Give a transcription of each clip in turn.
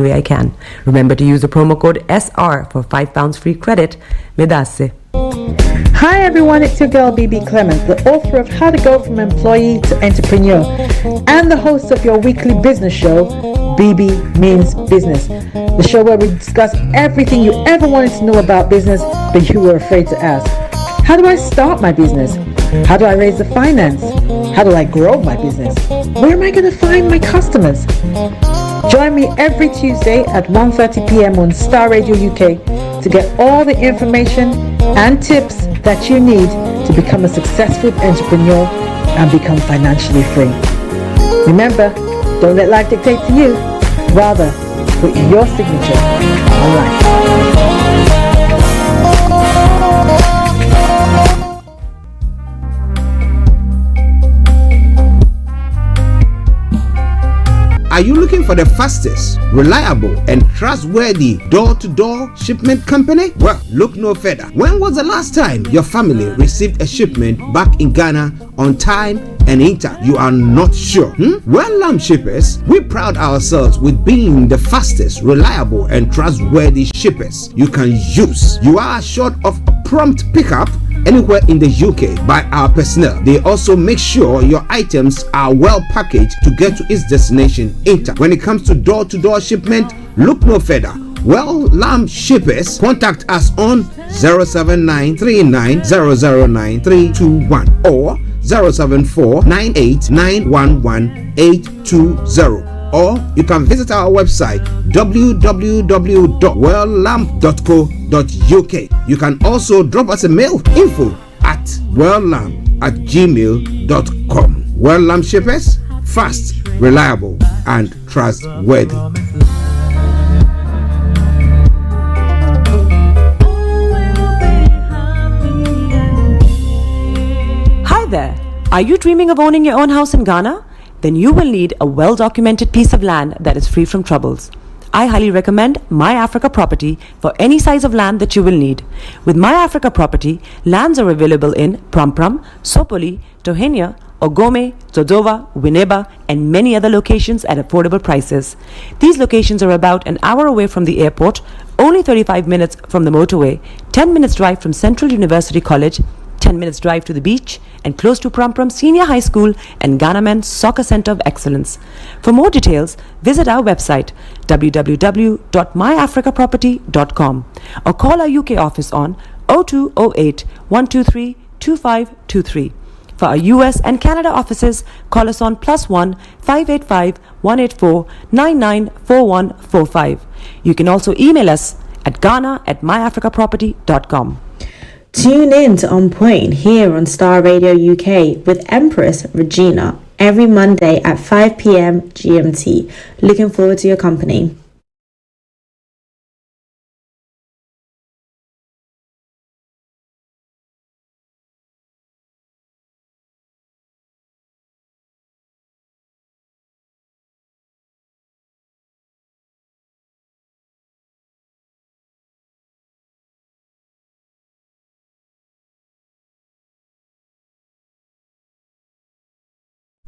way I can. Remember to use the promo code SR for £5 free credit. Medasse. Hi everyone, it's your girl BB Clement, the author of How to Go From Employee to Entrepreneur and the host of your weekly business show, BB Means Business, the show where we discuss everything you ever wanted to know about business but you were afraid to ask. How do I start my business? How do I raise the finance? How do I grow my business? Where am I going to find my customers? Join me every Tuesday at 1:30 p.m. on Starr Radio UK to get all the information and tips that you need to become a successful entrepreneur and become financially free. Remember, don't let life dictate to you. Rather, put your signature on life. Are you looking for the fastest, reliable, and trustworthy door-to-door shipment company? Well, look no further. When was the last time your family received a shipment back in Ghana on time and intact? You are not sure? Well, Lamb Shippers, we pride ourselves with being the fastest, reliable, and trustworthy shippers you can use. You are assured of prompt pickup anywhere in the UK by our personnel. They also make sure your items are well packaged to get to its destination intact. When it comes to door-to-door shipment, look no further. Well, Lamb Shippers, contact us on 07939009321 or 07498911820. Or you can visit our website www.welllamp.co.uk. You can also drop us a mail, info@welllamp@gmail.com. Well Lamp Shippers, fast, reliable, and trustworthy. Hi there. Are you dreaming of owning your own house in Ghana? Then you will need a well-documented piece of land that is free from troubles. I highly recommend My Africa Property for any size of land that you will need. With My Africa Property, lands are available in Pram, Sopoli, Tohenia, Ogome, Dodova, Winneba, and many other locations at affordable prices. These locations are about an hour away from the airport, only 35 minutes from the motorway, 10 minutes drive from Central University College, 10 minutes drive to the beach, and close to Pram Senior High School and Ghana Men's Soccer Center of Excellence. For more details, visit our website www.myafricaproperty.com or call our UK office on 0208 123 2523. For our US and Canada offices, call us on +1 585 184 994145. You can also email us at ghana@myafricaproperty.com. Tune in to On Point here on Starr Radio UK with Empress Regina every Monday at 5 p.m. GMT. Looking forward to your company.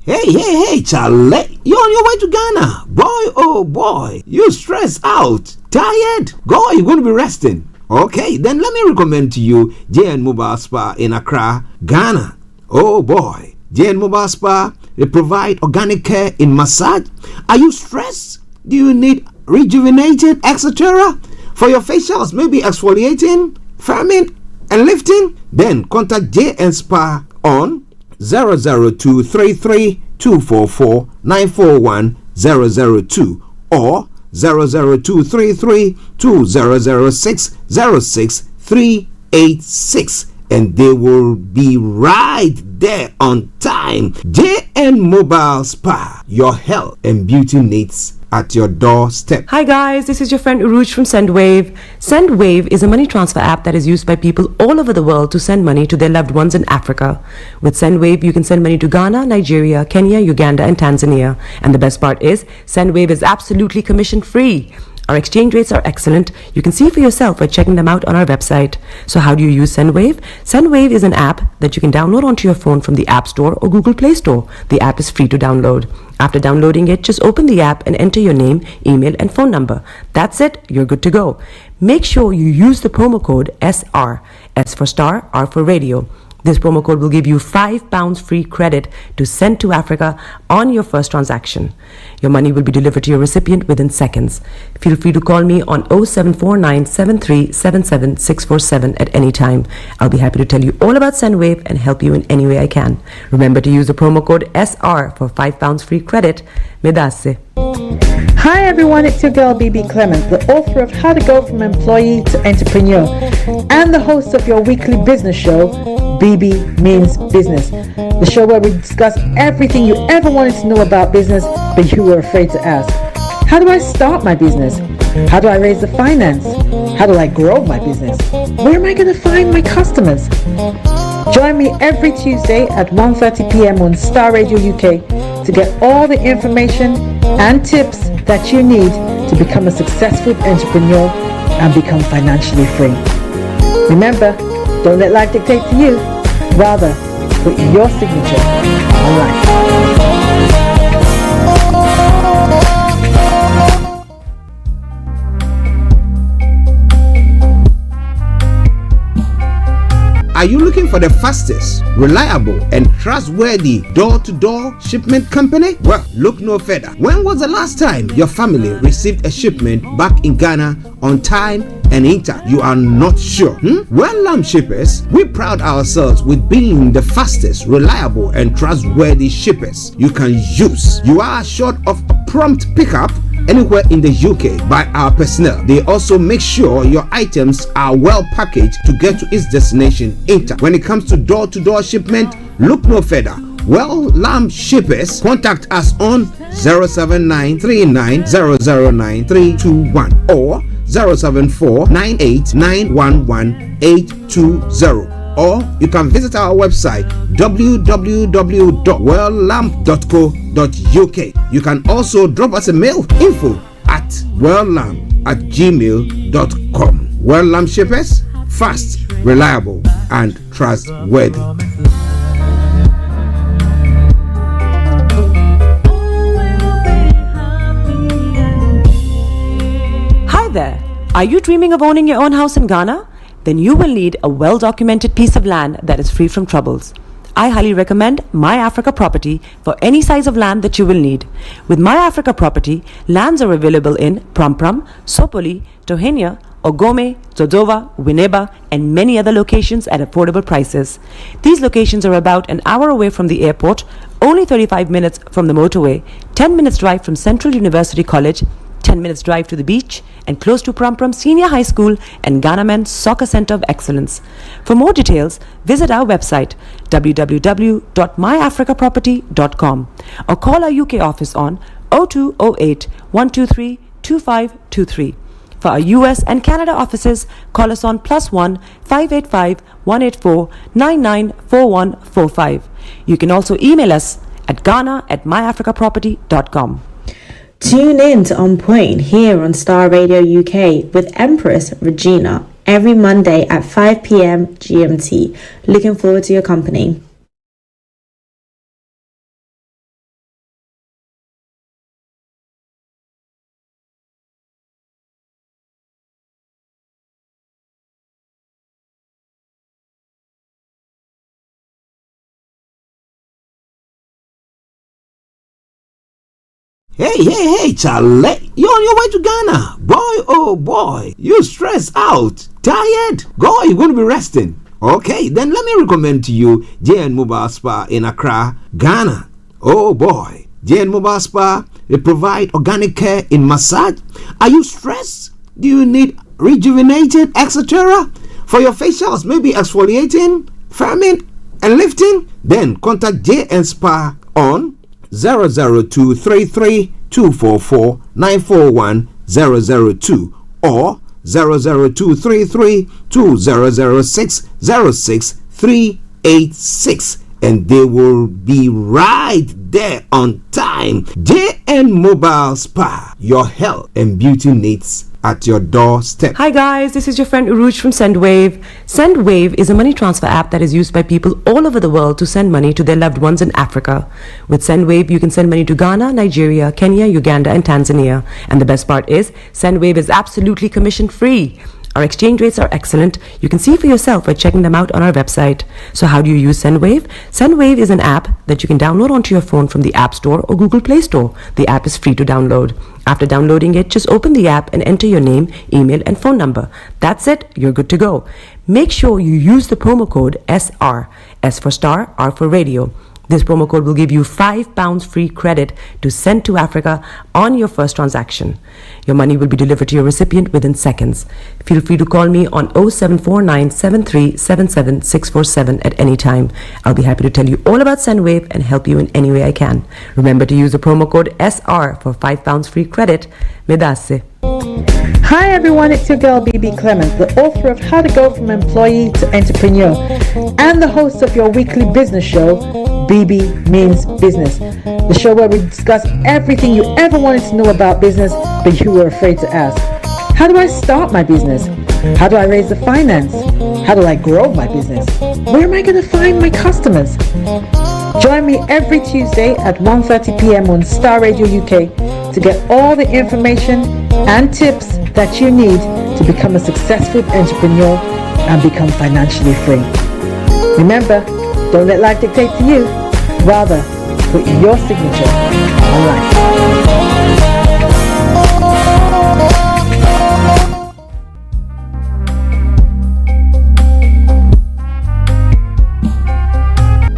Hey, Charlie, you're on your way to Ghana. Boy, oh boy, you stressed out, tired? Go, you're going to be resting. Okay, then let me recommend to you JN Mobile Spa in Accra, Ghana. Oh boy, JN Mobile Spa, they provide organic care in massage. Are you stressed? Do you need rejuvenated, etc.? For your facials, maybe exfoliating, firming, and lifting? Then contact JN Spa on 00233 244 941 002 or 00233 2006 06386, and they will be right there on time. JN Mobile Spa, your health and beauty needs at your doorstep. Hi guys, this is your friend Uruj from SendWave. SendWave is a money transfer app that is used by people all over the world to send money to their loved ones in Africa. With SendWave, you can send money to Ghana, Nigeria, Kenya, Uganda, and Tanzania. And the best part is, SendWave is absolutely commission free. Our exchange rates are excellent. You can see for yourself by checking them out on our website. So how do you use SendWave? SendWave is an app that you can download onto your phone from the App Store or Google Play Store. The app is free to download. After downloading it, just open the app and enter your name, email, and phone number. That's it. You're good to go. Make sure you use the promo code SR. S for Star, R for Radio. This promo code will give you £5 free credit to send to Africa on your first transaction. Your money will be delivered to your recipient within seconds. Feel free to call me on 0749 7377 647 at any time. I'll be happy to tell you all about SendWave and help you in any way I can. Remember to use the promo code SR for £5 free credit. Medasse. Hi everyone, it's your girl BB Clement, the author of How to Go from Employee to Entrepreneur and the host of your weekly business show, BB Means Business, the show where we discuss everything you ever wanted to know about business but you were afraid to ask. How do I start my business? How do I raise the finance? How do I grow my business? Where am I going to find my customers? Join me every Tuesday at 1:30 p.m. on Starr Radio UK to get all the information and tips that you need to become a successful entrepreneur and become financially free. Remember, don't let life dictate to you. Rather, put your signature on life. Are you looking for the fastest, reliable, and trustworthy door-to-door shipment company? Well, look no further. When was the last time your family received a shipment back in Ghana on time and in time? You are not sure? Well, Lamb Shippers, we pride ourselves with being the fastest, reliable, and trustworthy shippers you can use. You are assured of prompt pickup anywhere in the UK by our personnel. They also make sure your items are well packaged to get to its destination in time. When it comes to door-to-door shipment, look no further. Well, Lamb Shippers, contact us on 07939009321 or 07498911820. Or you can visit our website www.welllamp.co.uk. You can also drop us a mail, info@welllamp@gmail.com. Well Lamp Shippers, fast, reliable, and trustworthy. Hi there. Are you dreaming of owning your own house in Ghana? Then you will need a well-documented piece of land that is free from troubles. I highly recommend My Africa Property for any size of land that you will need. With My Africa Property, lands are available in Pram, Sopoli, Tohenia, Ogome, Dodova, Winneba, and many other locations at affordable prices. These locations are about an hour away from the airport, only 35 minutes from the motorway, 10 minutes drive from Central University College, 10 minutes drive to the beach, and close to Pram Senior High School and Ghana Men's Soccer Center of Excellence. For more details, visit our website www.myafricaproperty.com or call our UK office on 0208 123 2523. For our US and Canada offices, call us on +1 585 184 994145. You can also email us at ghana@myafricaproperty.com. Tune in to On Point here on Starr Radio UK with Empress Regina every Monday at 5 p.m. GMT. Looking forward to your company. Hey, Charlie, you're on your way to Ghana. Boy, oh boy, you stressed out, tired. Go, you're going to be resting. Okay, then let me recommend to you JN Mobile Spa in Accra, Ghana. Oh boy, JN Mobile Spa, they provide organic care in massage. Are you stressed? Do you need rejuvenated, etc.? For your facials, maybe exfoliating, firming, and lifting? Then contact JN Spa on 00233 244 941 002 or 00233 2006 06386 and they will be right there on time. JN Mobile Spa, your health and beauty needs at your doorstep. Hi guys, this is your friend Uruj from SendWave. SendWave is a money transfer app that is used by people all over the world to send money to their loved ones in Africa. With SendWave, you can send money to Ghana, Nigeria, Kenya, Uganda, and Tanzania. And the best part is, SendWave is absolutely commission free. Our exchange rates are excellent. You can see for yourself by checking them out on our website. So how do you use SendWave? SendWave is an app that you can download onto your phone from the App Store or Google Play Store. The app is free to download. After downloading it, just open the app and enter your name, email, and phone number. That's it. You're good to go. Make sure you use the promo code SR. S for Star, R for Radio. This promo code will give you £5 free credit to send to Africa on your first transaction. Your money will be delivered to your recipient within seconds. Feel free to call me on 0749 7377 647 at any time. I'll be happy to tell you all about SendWave and help you in any way I can. Remember to use the promo code SR for £5 free credit. Medasse. Hi everyone, it's your girl BB Clement, the author of How to Go From Employee to Entrepreneur and the host of your weekly business show, BB Means Business, the show where we discuss everything you ever wanted to know about business but you were afraid to ask. How do I start my business? How do I raise the finance? How do I grow my business? Where am I going to find my customers? Join me every Tuesday at 1:30 p.m. on Starr Radio UK to get all the information and tips that you need to become a successful entrepreneur and become financially free. Remember, don't let life dictate to you. Rather, put your signature on life.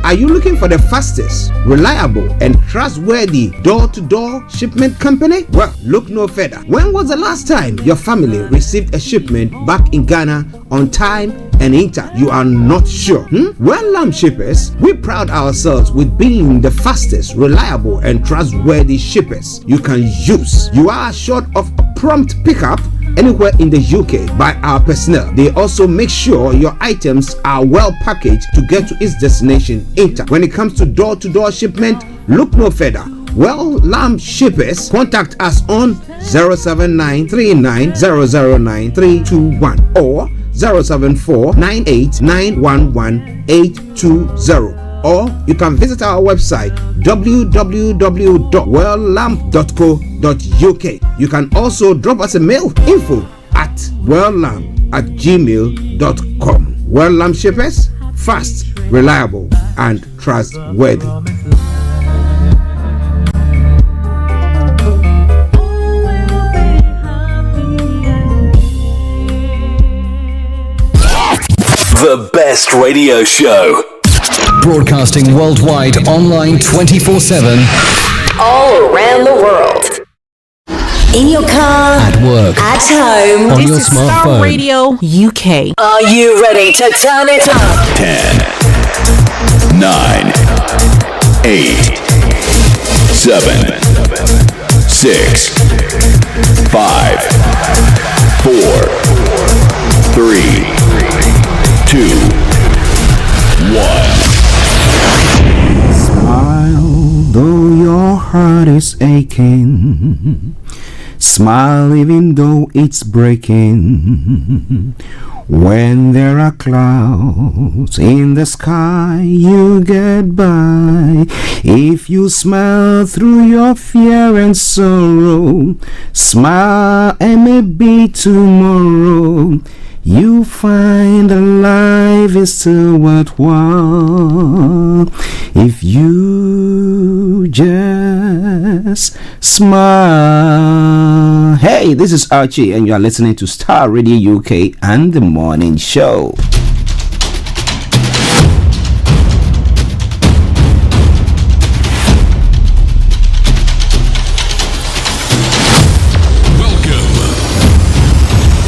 Are you looking for the fastest, reliable, and trustworthy door-to-door shipment company? Well, look no further. When was the last time your family received a shipment back in Ghana on time and in time? You are not sure? Well, Lamb Shippers, we pride ourselves with being the fastest, reliable, and trustworthy shippers you can use. You are assured of a prompt pickup anywhere in the UK by our personnel. They also make sure your items are well packaged to get to its destination in time. When it comes to door-to-door shipment, look no further. Well, Lamb Shippers, contact us on 07939009321 or 07498911820. Or you can visit our website www.welllamp.co.uk. You can also drop us a mail, info@welllamp@gmail.com. Well Lamp Shippers, fast, reliable, and trustworthy. The best radio show. Broadcasting worldwide, online 24/7. All around the world. In your car. At work. At home. On your smartphone. Starr Radio UK. Are you ready to turn it up? 10, 9, 8, 7, 6, 5, 4, 3, 2, 1. Smile, though your heart is aching. Smile even though it's breaking. When there are clouds in the sky, you get by. If you smile through your fear and sorrow, smile and maybe tomorrow you find that life is still worthwhile if you just smile. Hey, this is Archie and you are listening to Starr Radio UK and The Morning Show.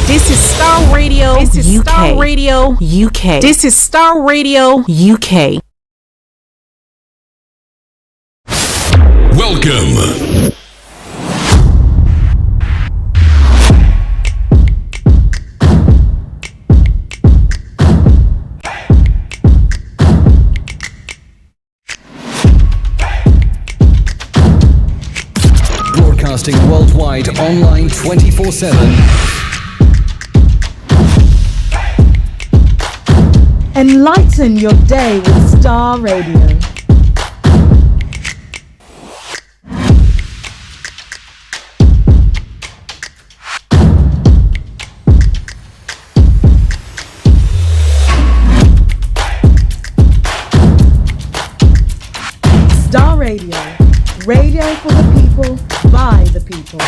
This is Starr Radio. This is UK. Starr Radio UK. This is Starr Radio UK. Welcome. night, online 24/7. Enlighten your day with Starr Radio. Starr Radio. Radio for the people, by the people.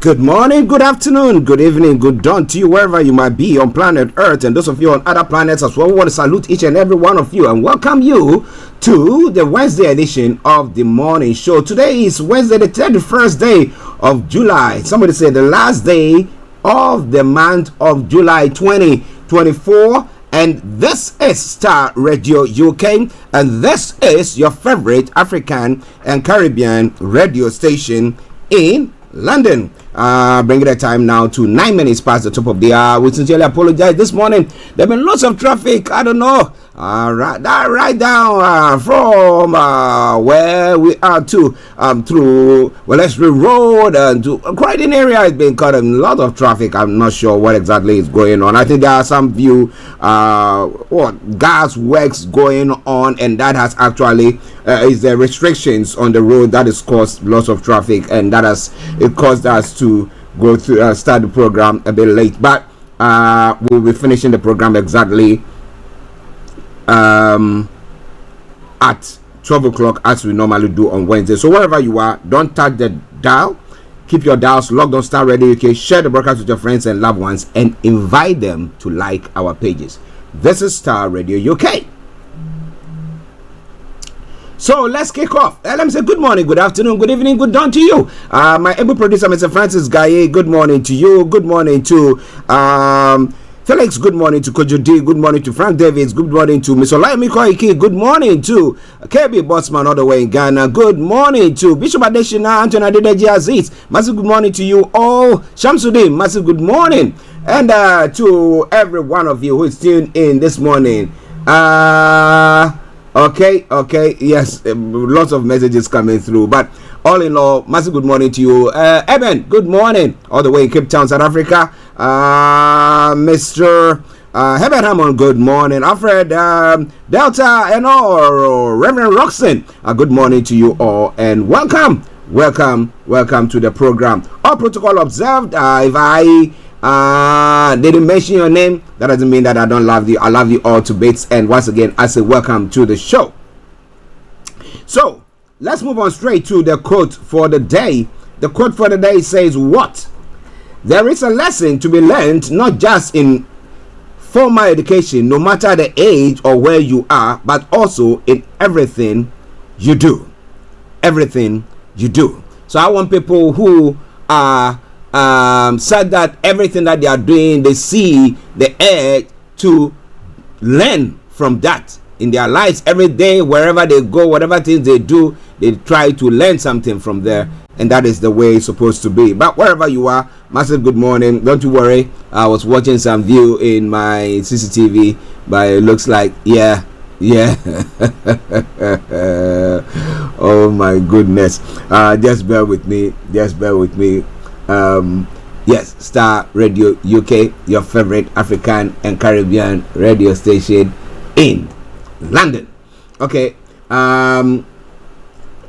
Good morning, good afternoon, good evening, good dawn to you wherever you might be on planet Earth and those of you on other planets as well. We want to salute each and every one of you and welcome you to the Wednesday edition of the morning show. Today is Wednesday, the 31st day of July. Somebody say the last day of the month of July 2024. And this is Starr Radio UK, and this is your favorite African and Caribbean radio station in London. Bringing the time now to 9 minutes past the top of the hour. We sincerely apologize. This morning there have been lots of traffic. I don't know. Right down from where we are to through Wellesbury Road and to Croydon area has been caught in a lot of traffic. I'm not sure what exactly is going on. I think there are some gas works going on, and that has actually is the restrictions on the road that has caused lots of traffic, and that has caused us to go through start the program a bit late, but we'll be finishing the program exactly at 12 o'clock as we normally do on Wednesday. So wherever you are, don't touch the dial. Keep your dials logged on Starr Radio UK. Share the broadcast with your friends and loved ones and invite them to like our pages. This is Starr Radio UK. So let's kick off. Let me say good morning, good afternoon, good evening, good dawn to you. My able producer, Mr. Francis Gaye, good morning to you. Good morning to Felix, good morning to Kojo D, good morning to Frank Davids, good morning to Mr. Olayomi Koiki, good morning to KB Bossman all the way in Ghana, good morning to Bishop Adeshina, Anthony Adedeji Aziz, massive good morning to you all, Shamsuddin, massive good morning, and to every one of you who is tuned in this morning. Okay, yes, lots of messages coming through, but all in all, massive good morning to you. Eben, good morning, all the way in Cape Town, South Africa. Mr. Herbert Hammond, good morning. Alfred Delta and all, Reverend Roxanne, good morning to you all, and welcome to the program. All protocol observed. If I didn't mention your name, that doesn't mean that I don't love you. I love you all to bits, and once again I say welcome to the show. So let's move on straight to the quote for the day. The quote for the day says, what? There is a lesson to be learned not just in formal education, no matter the age or where you are, but also in everything you do. Everything you do. So I want people who are said that everything that they are doing, they see the edge to learn from that in their lives every day, wherever they go, whatever things they do, they try to learn something from there, and that is the way it's supposed to be. But wherever you are, massive good morning. Don't you worry, I was watching some view in my CCTV, but it looks like yeah oh my goodness. Just bear with me. Yes, Starr Radio UK, your favorite African and Caribbean radio station in London. Okay,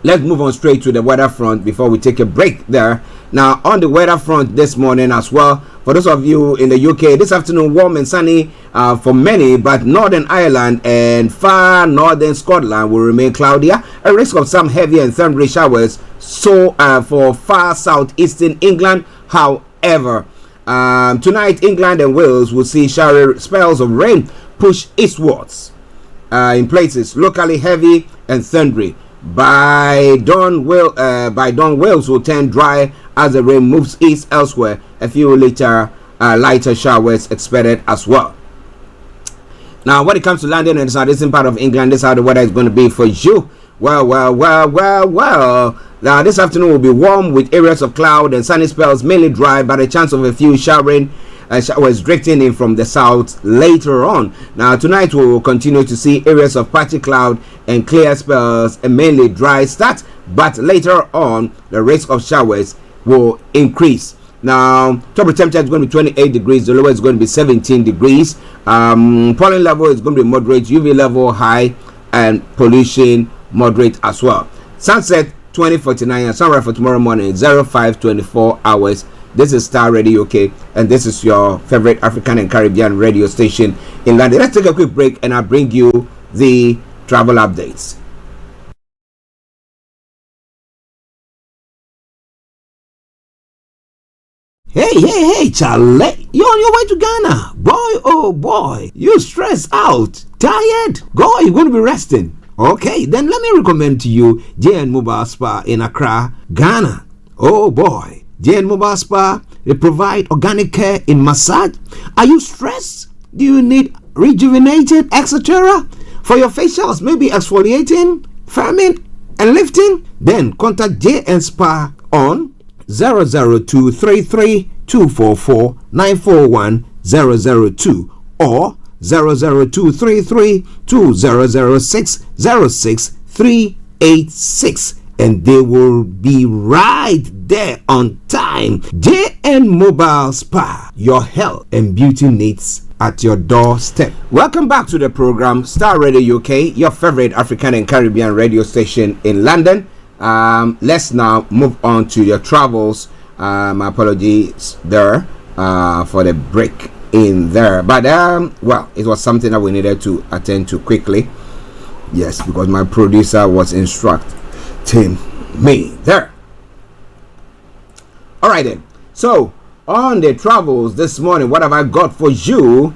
let's move on straight to the weather front before we take a break there. Now, on the weather front this morning as well, for those of you in the UK, this afternoon warm and sunny for many, but Northern Ireland and far northern Scotland will remain cloudier. A risk of some heavy and thundery showers so for far southeastern England. However, tonight England and Wales will see showery spells of rain push eastwards in places locally heavy and thundery. By dawn, Wales will turn dry as the rain moves east elsewhere. A few lighter showers expected as well. Now, when it comes to London and the southeastern part of England, this is how the weather is going to be for you. Well. Now, this afternoon will be warm with areas of cloud and sunny spells, mainly dry, but a chance of a few showering showers drifting in from the south later on. Now tonight we will continue to see areas of patchy cloud and clear spells and mainly dry start, but later on the risk of showers will increase. Now top temperature is going to be 28 degrees, the lowest is going to be 17 degrees. Pollen level is going to be moderate, UV level high, and pollution moderate as well. Sunset 20:49 and sunrise for tomorrow morning 05:24 hours. This is Starr Radio UK, and this is your favorite African and Caribbean radio station in London. Let's take a quick break and I'll bring you the travel updates. Hey, Charlie, you're on your way to Ghana. Boy, oh boy, you stressed out, tired? Go, you're going to be resting. Okay, then let me recommend to you JN Mobile Spa in Accra, Ghana. Oh boy, JN Mobile Spa, they provide organic care in massage. Are you stressed? Do you need rejuvenated, etc.? For your facials, maybe exfoliating, firming, and lifting? Then contact JN Spa on 00233244941 002 or 00233200606 and they will be right there on time. JN Mobile Spa, your health and beauty needs at your doorstep. Welcome back to the program Starr Radio UK, your favorite African and Caribbean radio station in London. Let's now move on to your travels. My apologies there for the break in there, but well, it was something that we needed to attend to quickly. Yes, because my producer was instructing me there. All right then. So on the travels this morning, what have I got for you?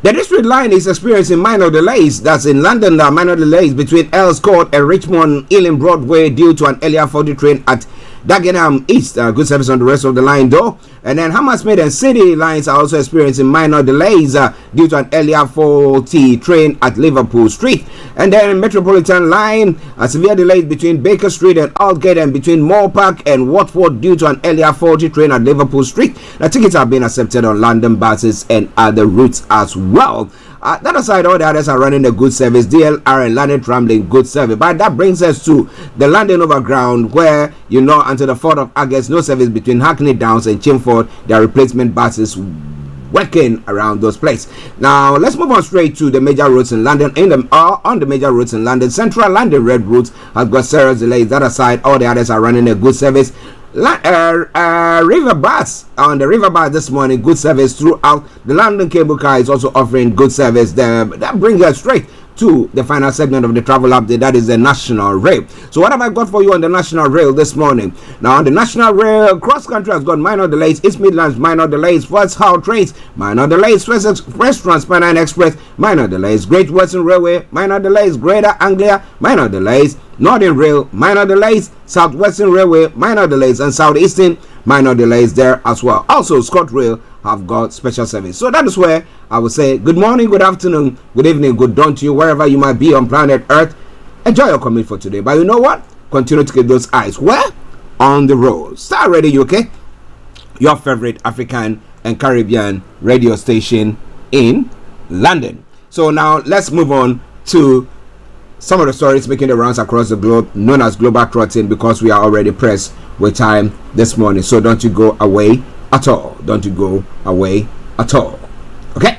The district line is experiencing minor delays. That's in London. There are minor delays between Earls Court and Richmond Ealing Broadway due to an earlier faulty train at Dagenham East. Good service on the rest of the line though. And then Hammersmith and City lines are also experiencing minor delays due to an earlier faulty train at Liverpool Street. And then Metropolitan line, severe delays between Baker Street and Aldgate and between Moore Park and Watford due to an earlier faulty train at Liverpool Street. The tickets are being accepted on London buses and other routes as well. That aside, all the others are running a good service. DLR and London Tramlink good service. But that brings us to the London Overground, where until the 4th of August, no service between Hackney Downs and Chimford. There are replacement buses working around those places. Now let's move on straight to the major roads in London. On the major roads in London, Central London Red Routes has got serious delays. That aside, all the others are running a good service. River Bus on the River Bus this morning, good service throughout. The London Cable Car is also offering good service there. That brings us straight to the final segment of the travel update, that is the National Rail. So what have I got for you on the National Rail this morning? Now on the National Rail, cross country has got minor delays. East Midlands minor delays. First Hull trains minor delays. West Transpennine Express minor delays. Great Western Railway minor delays. Greater Anglia minor delays. Northern Rail minor delays. Southwestern Railway minor delays, and Southeastern minor delays there as well. Also ScotRail have got special service. So that is where I would say good morning, good afternoon, good evening, good dawn to you wherever you might be on planet Earth. Enjoy your commute for today. But you know what? Continue to keep those eyes where? On the road. Starr Radio UK, your favorite African and Caribbean radio station in London. So now let's move on to some of the stories making the rounds across the globe, known as global trotting, because we are already pressed with time this morning. So don't you go away at all. Don't you go away at all. Okay?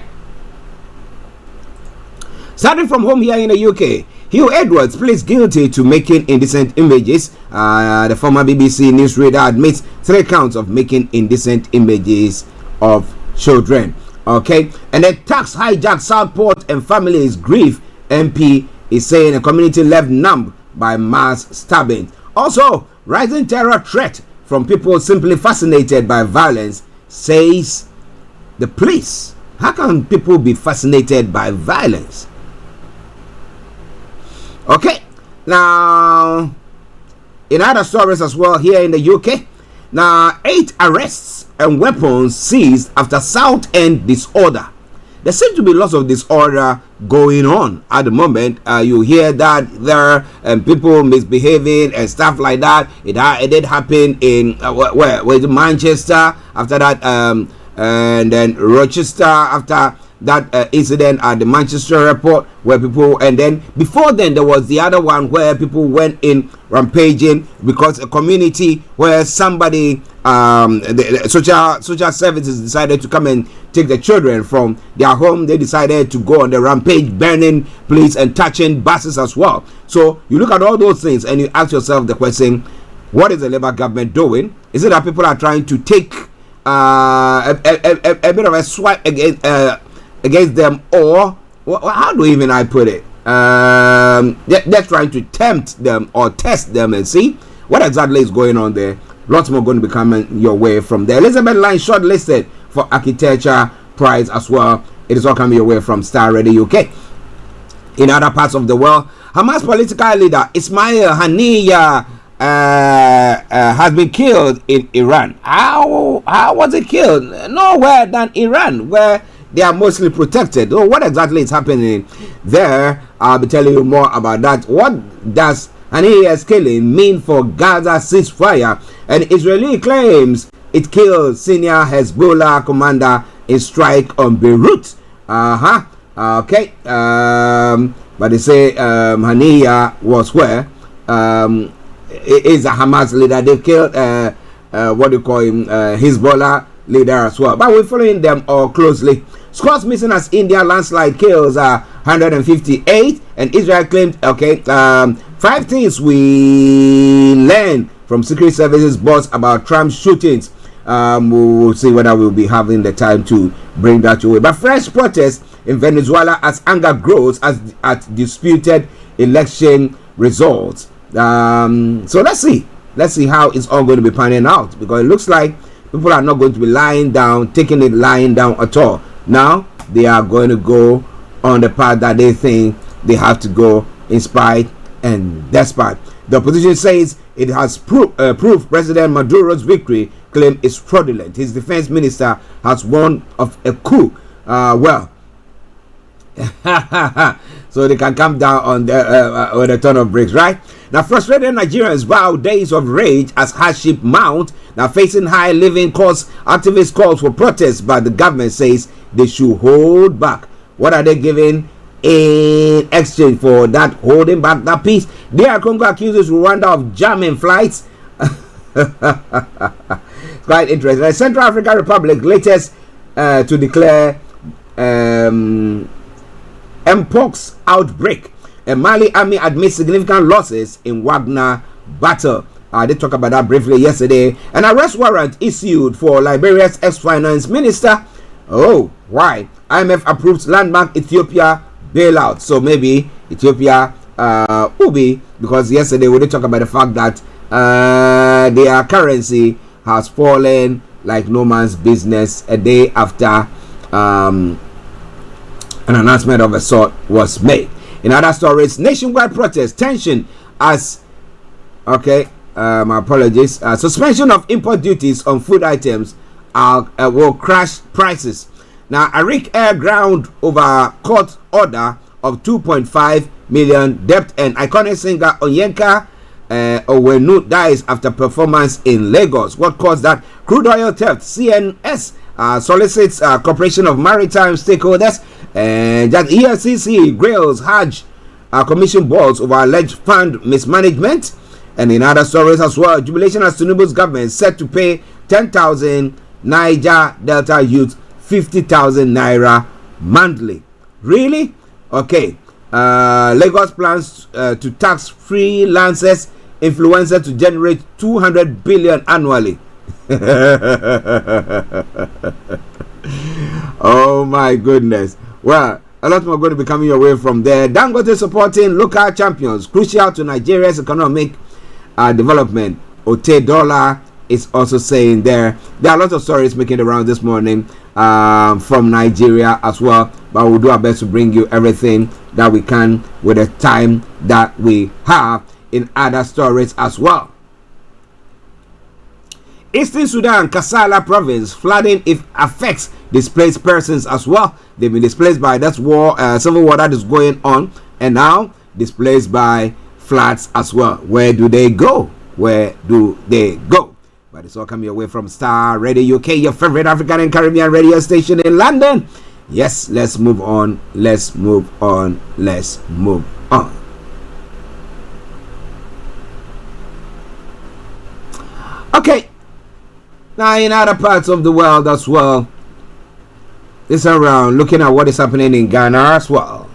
Starting from home here in the UK, Hugh Edwards pleads guilty to making indecent images. The former BBC newsreader admits 3 counts of making indecent images of children. Okay? And then tax hijack Southport and families grief. MP is saying a community left numb by mass stabbing. Also, rising terror threat from people simply fascinated by violence, says the police. How can people be fascinated by violence? Okay, now in other stories as well here in the UK, now 8 arrests and weapons seized after Southend disorder. there seems to be lots of disorder going on at the moment. You hear that there are people misbehaving and stuff like that. It did happen in where Manchester, after that, and then Rochester after that incident at the Manchester airport, where people, and then before then there was the other one where people went in rampaging because a community where somebody the social services decided to come and take the children from their home. They decided to go on the rampage, burning police and touching buses as well. So you look at all those things and you ask yourself the question, what is the Labour government doing? Is it that people are trying to take a bit of a swipe against them, or how do even I put it? They're trying to tempt them or test them and see what exactly is going on there. Lots more going to be coming your way from there. Elizabeth Line shortlisted for Architecture Prize as well. It is all coming your way from Starr Radio UK. In other parts of the world, Hamas political leader Ismail Haniyeh has been killed in Iran. How was he killed? Nowhere than Iran, where they are mostly protected. Oh, what exactly is happening there? I'll be telling you more about that. What does Haniyeh's killing mean for Gaza ceasefire? And Israeli claims it killed senior Hezbollah commander in strike on Beirut. Okay. But they say Haniyeh was where? Is a Hamas leader. They've killed what do you call him? Hezbollah leader as well. But we're following them all closely. Scores missing as India landslide kills 158, and Israel claimed 5 things we learned from Secret Services boss about Trump shootings. We'll see whether we'll be having the time to bring that your way. But fresh protests in Venezuela as anger grows at disputed election results. So let's see how it's all going to be panning out, because it looks like people are not going to be taking it lying down at all. Now they are going to go on the path that they think they have to go, in spite and despite. The opposition says it has proved President Maduro's victory claim is fraudulent. His defense minister has warned of a coup. So they can come down on the turn of bricks, right? Now, frustrated Nigerians vow days of rage as hardship mount. Now, facing high living costs, activists calls for protests, but the government says they should hold back. What are they giving in exchange for that holding back that peace? DR Congo accuses Rwanda of jamming flights. It's quite interesting. The Central African Republic latest to declare Mpox outbreak. A Mali army admits significant losses in Wagner battle. They talked about that briefly yesterday. An arrest warrant issued for Liberia's ex-finance minister. Oh, why? IMF approves landmark Ethiopia bailout. So maybe Ethiopia will be, because yesterday we did talk about the fact that their currency has fallen like no man's business a day after an announcement of a sort was made. In other stories, nationwide protest tension as my apologies. Suspension of import duties on food items will crash prices. Now, Arik Air ground over court order of 2.5 million debt, and iconic singer Onyeka Owenu dies after performance in Lagos. What caused that? Crude oil theft. CNS solicits cooperation of maritime stakeholders, and that EFCC grills Hajj commission boards over alleged fund mismanagement. And in other stories as well, jubilation as Tinubu's government set to pay 10,000 Niger Delta youth 50,000 naira monthly. Really? Okay. Lagos plans to tax freelancers, influencers to generate 200 billion annually. Oh my goodness. Well, a lot more going to be coming your way from there. Dangote supporting local champions, crucial to Nigeria's economic development. Otedola is also saying there are a lot of stories making the round this morning from Nigeria as well, but we'll do our best to bring you everything that we can with the time that we have in other stories as well. Eastern Sudan, Kassala province, flooding affects displaced persons as well. They've been displaced by that war, civil war that is going on, and now displaced by floods as well. Where do they go? Where do they go? But it's all coming away from Starr Radio UK, your favorite African and Caribbean radio station in London. Yes, let's move on. Let's move on. Let's move on. Okay. Now, in other parts of the world as well, this around looking at what is happening in Ghana as well.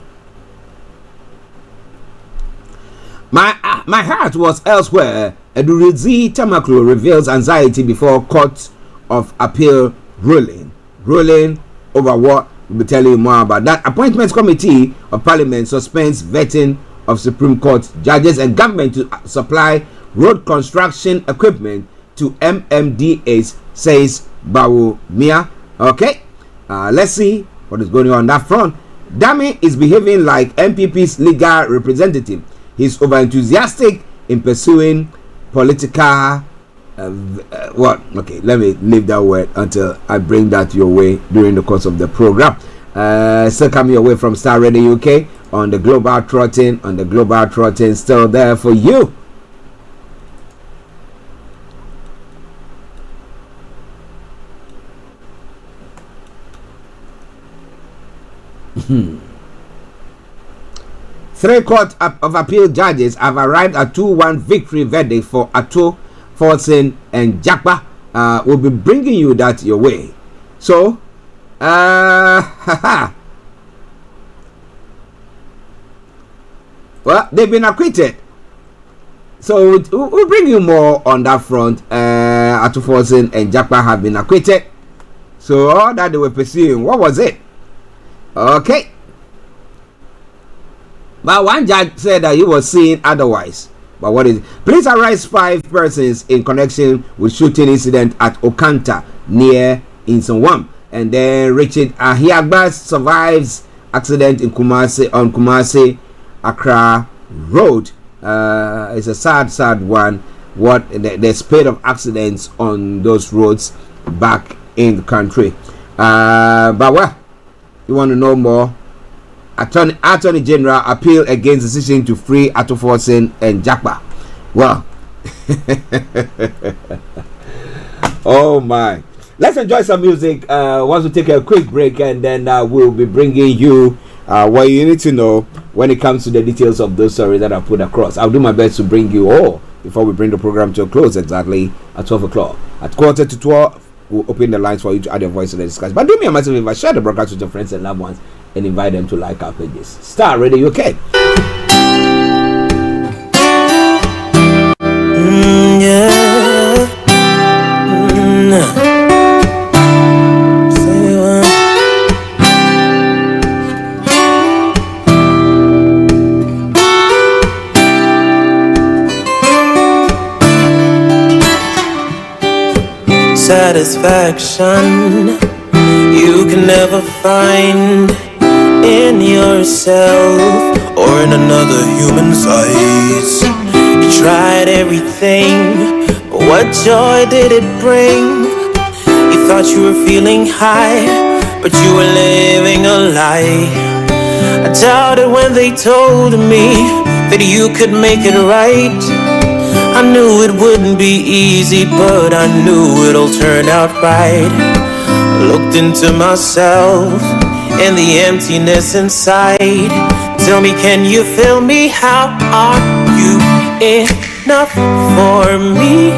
My heart was elsewhere. Edurizi Tamaklo reveals anxiety before Court of Appeal ruling over what we'll be telling you more about. That Appointments Committee of Parliament suspends vetting of Supreme Court judges and government to supply road construction equipment to MMDAs, says Bawu Mia. Okay, let's see what is going on that front. Dami is behaving like MPP's legal representative. He's over enthusiastic in pursuing political what? Okay, let me leave that word until I bring that your way during the course of the program. Still coming away from Starr Radio UK on the Global Trotting, still there for you. Three Court of Appeal judges have arrived at 2-1 victory verdict for Ato, Forsen, and Jakpa. We'll be bringing you that your way. So, well, they've been acquitted. So we'll bring you more on that front. Ato, Forsen, and Jakpa have been acquitted. So all that they were pursuing, what was it? Okay. But one judge said that he was seeing otherwise. But what is it? Police arrest 5 persons in connection with shooting incident at Okanta near Insonwam. And then Richard Ahiagba survives accident in Kumasi Accra Road. It's a sad one. What the spate of accidents on those roads back in the country. But well, you want to know more? Attorney General appeal against decision to free Ato Forsen and Jakpa. Well, oh my. Let's enjoy some music. Once we take a quick break, and then we'll be bringing you what you need to know when it comes to the details of those stories that I put across. I'll do my best to bring you all before we bring the program to a close exactly at 12 o'clock. At 11:45, we'll open the lines for you to add your voice to the discussion. But do me a massive favor, share the broadcast with your friends and loved ones and invite them to like our pages. Starr Radio UK. Satisfaction you can never find in yourself or in another human's eyes. You tried everything, but what joy did it bring? You thought you were feeling high, but you were living a lie. I doubted when they told me that you could make it right. I knew it wouldn't be easy, but I knew it'll turn out right. Looked into myself and the emptiness inside. Tell me, can you feel me? How are you enough for me?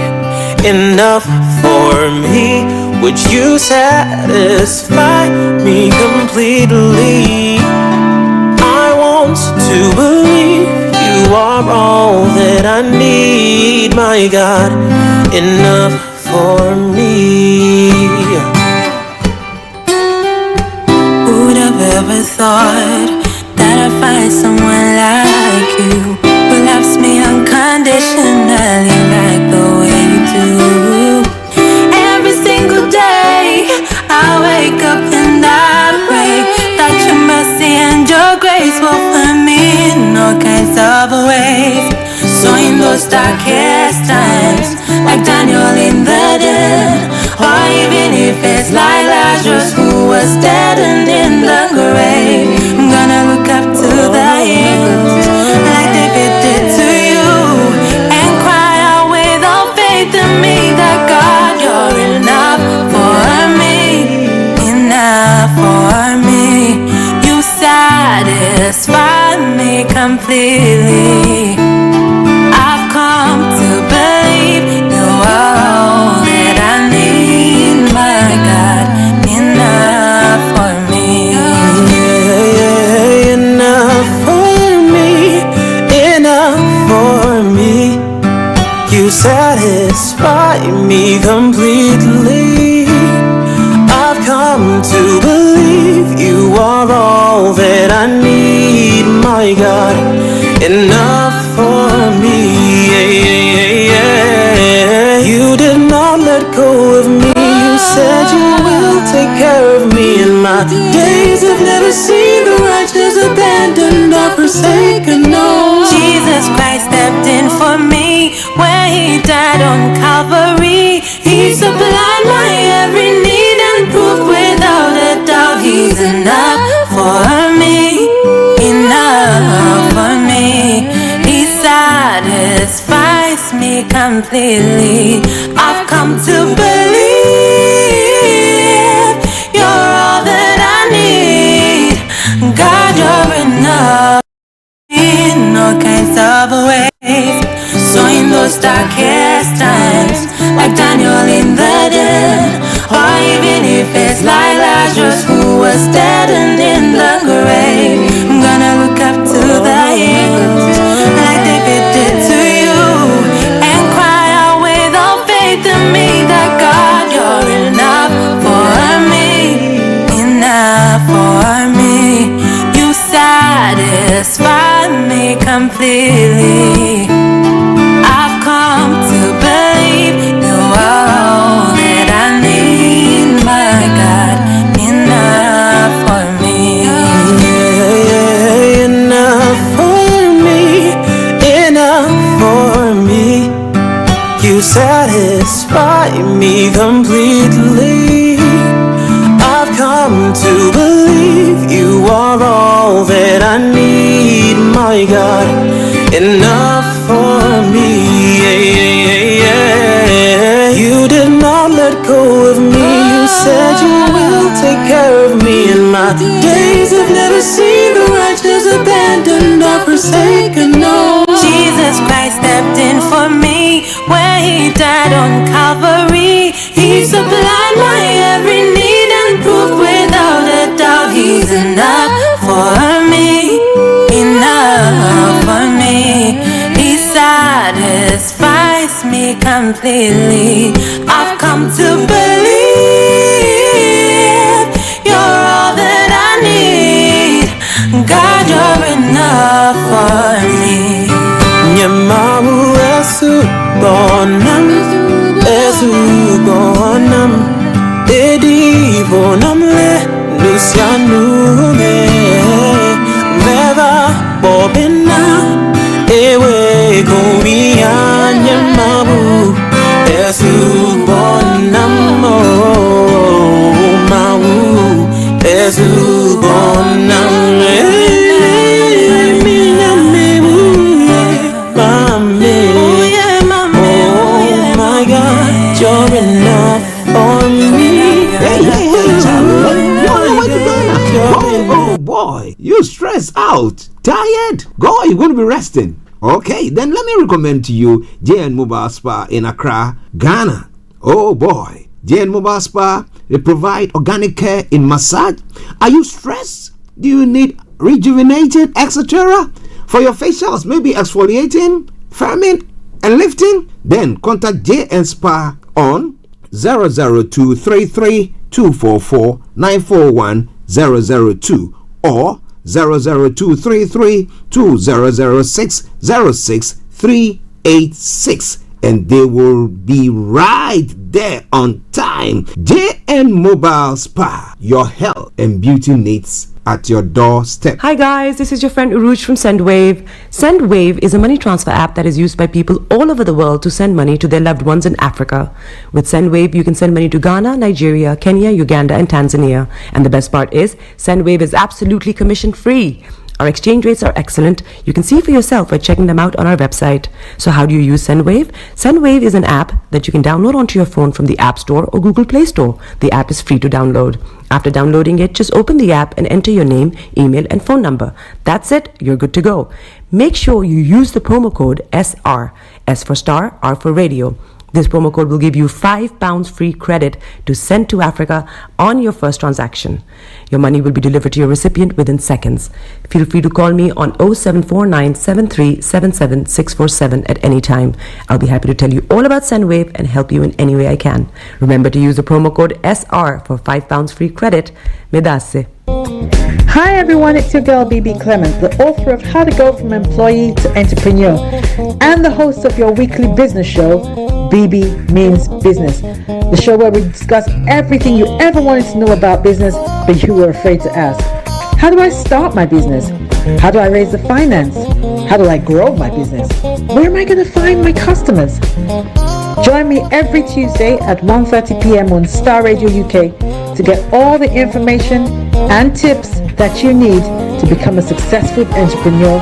Enough for me? Would you satisfy me completely? I want to believe you are all that I need, my God, enough for me. Who'd have ever thought that I'd find someone like you, who loves me unconditionally like the way you do. Every single day I wake up and I pray that your mercy and your grace will find me in all kinds of ways. So in those darkest times, like Daniel in the desert, completely. I've come to believe you are all that I need, my God, enough for me. Enough for me, enough for me. You satisfy me completely. I've come to believe you are all that I need, my God, enough for me. You did not let go of me. You said you will take care of me in my days. I've never seen the righteous abandoned or forsaken, no. Jesus Christ stepped in for me when he died on Calvary. He supplied my every need and proved without a doubt he's enough for me, enough for me. He satisfies me completely. I've come to believe you're all that I need. God, you're enough in all kinds of ways. So in those darkest times, like Daniel in the den, or even if it's like Lazarus who was dead and in the grave, I'm gonna look up to the hills like David did to you and cry out with all faith in me that God, you're enough for me, enough for me. You satisfy me completely. I've come to believe you are all that I need, my God, enough for me. Enough for me, enough for me. You satisfy me completely. I've come to believe you are all that I need, my God, enough for me. You did not let go of me. You said you will take care of me in my days. I've never seen the righteous abandoned or forsaken, no. Jesus Christ stepped in for me when he died on Calvary. He supplied my every need and proved without a doubt he's enough for me, enough for me. He satisfies me completely. I've come to believe you're all that I need. God, you're enough for me. Nyamaru esu bonam, edi bonam le lusianu me meva bobina ewe kumia. Nyamaru esu bonam mau esu bonam you're enough for me. Hey, oh boy, you stressed out, tired? Go, you're going to be resting. Okay, then let me recommend to you JN Mobile Spa in Accra, Ghana. Oh boy, JN Mobile Spa, they provide organic care in massage. Are you stressed? Do you need rejuvenated, etc.? For your facials, maybe exfoliating, firming, and lifting? Then contact JN Spa on 00233244941 or 00233200606 and they will be right there on time. JN Mobile Spa, your health and beauty needs at your doorstep. Hi guys, this is your friend Uruj from SendWave. SendWave is a money transfer app that is used by people all over the world to send money to their loved ones in Africa. With SendWave, you can send money to Ghana, Nigeria, Kenya, Uganda, and Tanzania. And the best part is, SendWave is absolutely commission free. Our exchange rates are excellent. You can see for yourself by checking them out on our website. So how do you use SendWave? SendWave is an app that you can download onto your phone from the App Store or Google Play Store. The app is free to download. After downloading it, just open the app and enter your name, email, and phone number. That's it, you're good to go. Make sure you use the promo code SR, S for Star, R for Radio. This promo code will give you £5 free credit to send to Africa on your first transaction. Your money will be delivered to your recipient within seconds. Feel free to call me on 0749 7377 647 at any time. I'll be happy to tell you all about SendWave and help you in any way I can. Remember to use the promo code SR for £5 free credit. Medasse. Hi everyone, it's your girl BB Clement, the author of How to Go from Employee to Entrepreneur and the host of your weekly business show, BB Means Business, the show where we discuss everything you ever wanted to know about business but you were afraid to ask. How do I start my business? How do I raise the finance? How do I grow my business? Where am I going to find my customers? Join me every Tuesday at 1:30 p.m. on Starr Radio UK to get all the information and tips that you need to become a successful entrepreneur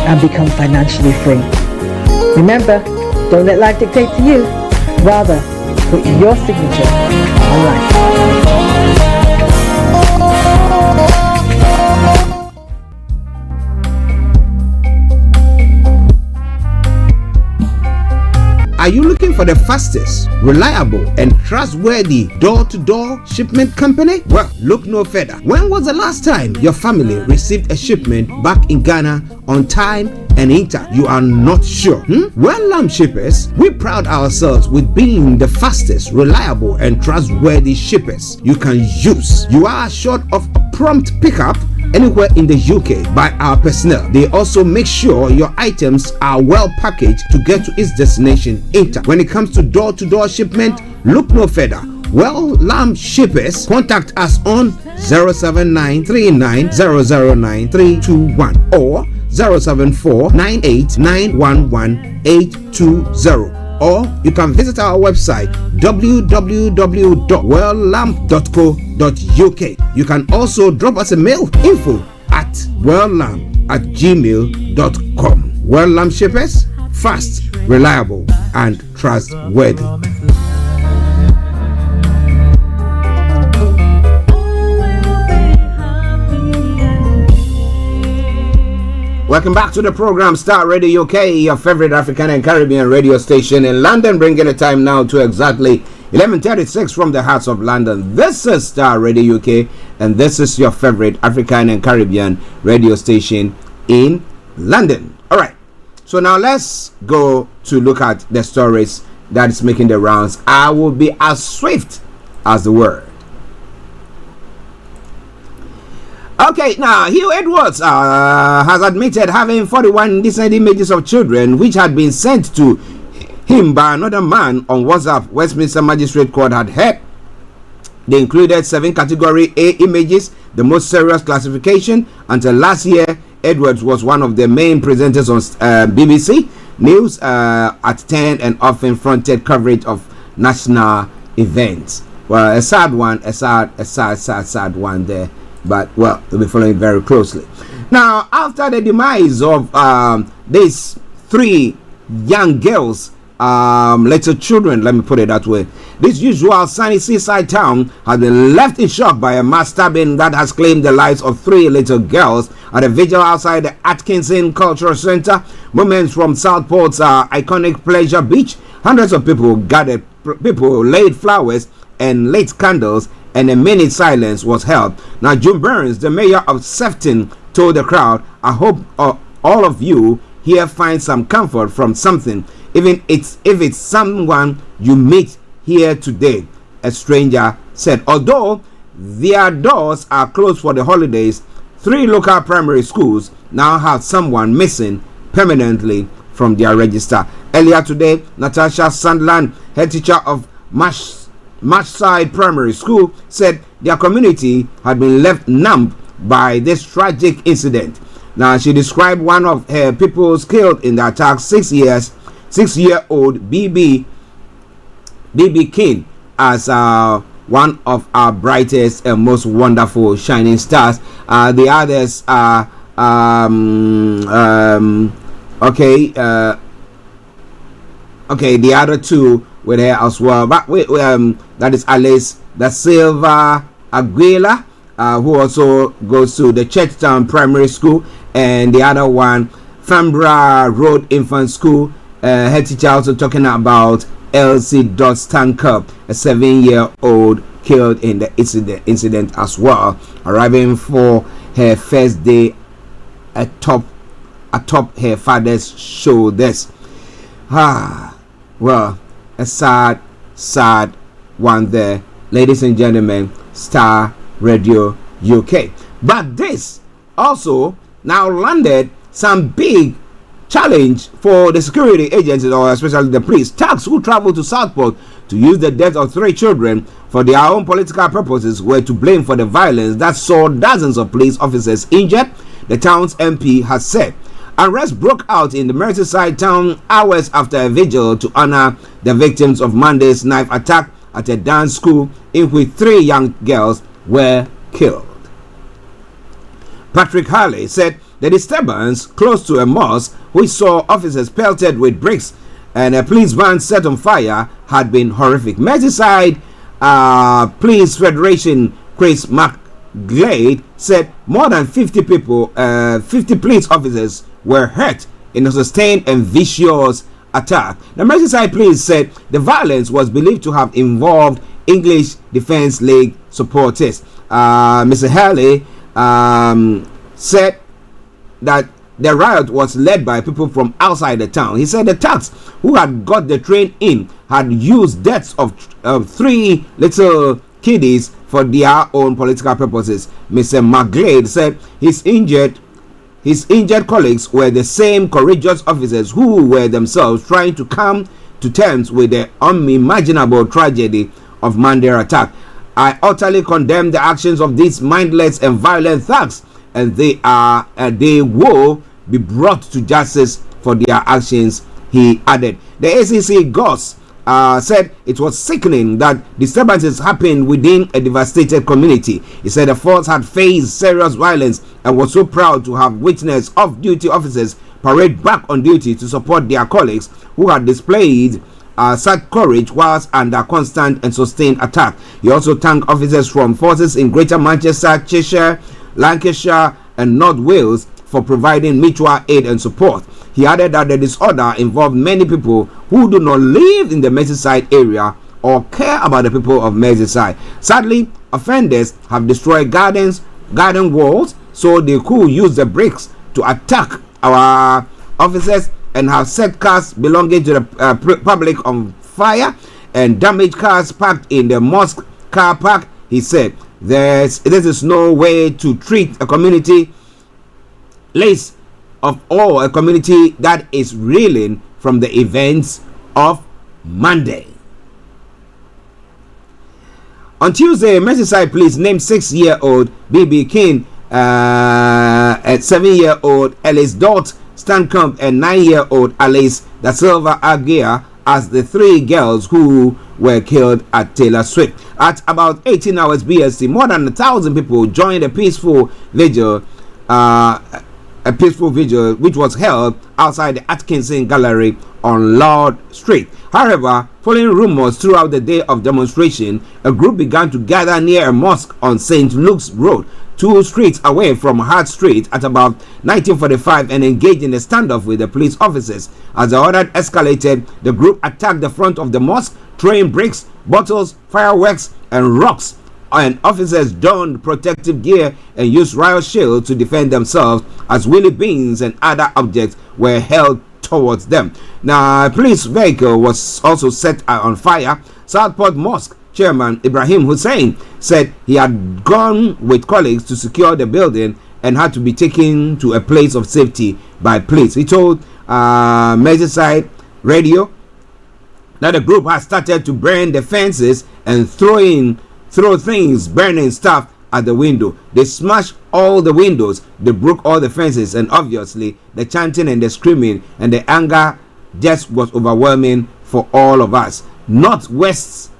and become financially free. Remember, don't let life dictate to you. Rather, put your signature on life. Are you looking for the fastest, reliable, and trustworthy door-to-door shipment company? Well, look no further. When was the last time your family received a shipment back in Ghana on time and intact? You are not sure? Well, Lamb Shippers, we pride ourselves with being the fastest, reliable, and trustworthy shippers you can use. You are assured of a prompt pickup anywhere in the UK by our personnel. They also make sure your items are well packaged to get to its destination intact. When it comes to door-to-door shipment, look no further. Well, Lamb Shippers, contact us on 07939009321 or 07498911820. Or you can visit our website www.welllamp.co.uk. You can also drop us a mail, info@welllamp@gmail.com. Well Lamp Shippers, fast, reliable, and trustworthy. Welcome back to the program Starr Radio UK, your favorite African and Caribbean radio station in London, bringing the time now to exactly 11:36 from the hearts of London. This is Starr Radio UK, and this is your favorite African and Caribbean radio station in London. All right, so now let's go to look at the stories that is making the rounds. I will be as swift as the word. Okay, now Hugh Edwards has admitted having 41 indecent images of children which had been sent to him by another man on WhatsApp. Westminster Magistrate Court had heard. They included 7 Category A images, the most serious classification. Until last year, Edwards was one of the main presenters on BBC News at 10 and often fronted coverage of national events. Well, a sad one there. But, well, we'll be following very closely. Now, after the demise of these 3 young girls, little children, let me put it that way, this usual sunny seaside town has been left in shock by a mass stabbing that has claimed the lives of 3 little girls at a vigil outside the Atkinson Cultural Center. Moments from Southport's iconic Pleasure Beach. Hundreds of people gathered, people laid flowers and lit candles, and a minute silence was held. Now, June Burns, the mayor of Sefton, told the crowd, "I hope all of you here find some comfort from something, even if it's someone you meet here today," a stranger said. Although their doors are closed for the holidays, 3 local primary schools now have someone missing permanently from their register. Earlier today, Natasha Sandland, head teacher of Marchside Primary School, said their community had been left numb by this tragic incident. Now, she described one of her pupils killed in the attack, 6-year-old BB King, as one of our brightest and most wonderful shining stars. The others are the other 2 with her as well. But that is Alice Da Silva Aguila, who also goes to the Churchtown Primary School, and the other one, Fambra Road Infant School. Head teacher also talking about Elsie Stancup, a 7-year-old killed in the incident as well, arriving for her first day atop her father's shoulders. Well, a sad one there, ladies and gentlemen. Starr Radio UK. But this also now landed some big challenge for the security agencies, or especially the police. Thugs who traveled to Southport to use the death of 3 children for their own political purposes were to blame for the violence that saw dozens of police officers injured, the town's MP has said. Unrest broke out in the Merseyside town hours after a vigil to honor the victims of Monday's knife attack at a dance school in which 3 young girls were killed. Patrick Harley said the disturbance close to a mosque, which saw officers pelted with bricks and a police van set on fire, had been horrific. Merseyside Police Federation Chris McGlade said more than 50 police officers were hurt in a sustained and vicious attack. The Merseyside police said the violence was believed to have involved English Defence League supporters. Mr. Hurley said that the riot was led by people from outside the town. He said the thugs who had got the train in had used deaths of 3 little kiddies for their own political purposes. Mr. McGlade said his injured colleagues were the same courageous officers who were themselves trying to come to terms with the unimaginable tragedy of Monday's attack. I utterly condemn the actions of these mindless and violent thugs, and they will be brought to justice for their actions, he added. The ACC Goss said it was sickening that disturbances happened within a devastated community. He said the force had faced serious violence and was so proud to have witnessed off-duty officers parade back on duty to support their colleagues who had displayed such courage whilst under constant and sustained attack. He also thanked officers from forces in Greater Manchester, Cheshire, Lancashire and North Wales for providing mutual aid and support. He added that the disorder involved many people who do not live in the Merseyside area or care about the people of Merseyside. Sadly, offenders have destroyed garden walls so they could use the bricks to attack our officers, and have set cars belonging to the public on fire and damaged cars parked in the mosque car park. He said this is no way to treat a community, least of all a community that is reeling from the events of Monday. On Tuesday, Merseyside police named 6-year-old BB King and 7-year-old Alice Dot Stancup and 9-year-old Alice Da Silva Aguirre as the 3 girls who were killed at Taylor Swift. At about 18 hours BST, more than 1,000 people joined a peaceful vigil which was held outside the Atkinson Gallery on Lord Street. However, following rumors throughout the day of demonstration, a group began to gather near a mosque on St. Luke's Road, 2 streets away from Hart Street, at about 1945 and engaged in a standoff with the police officers. As the order escalated, the group attacked the front of the mosque, throwing bricks, bottles, fireworks and rocks, and officers donned protective gear and used riot shields to defend themselves as wheelie bins and other objects were held towards them. Now, a police vehicle was also set on fire. Southport Mosque Chairman Ibrahim Hussein said he had gone with colleagues to secure the building and had to be taken to a place of safety by police. He told Merseyside Radio that the group had started to burn the fences and throw things, burning stuff at the window. They smashed all the windows, they broke all the fences, and obviously the chanting and the screaming and the anger just was overwhelming for all of us. Northwest's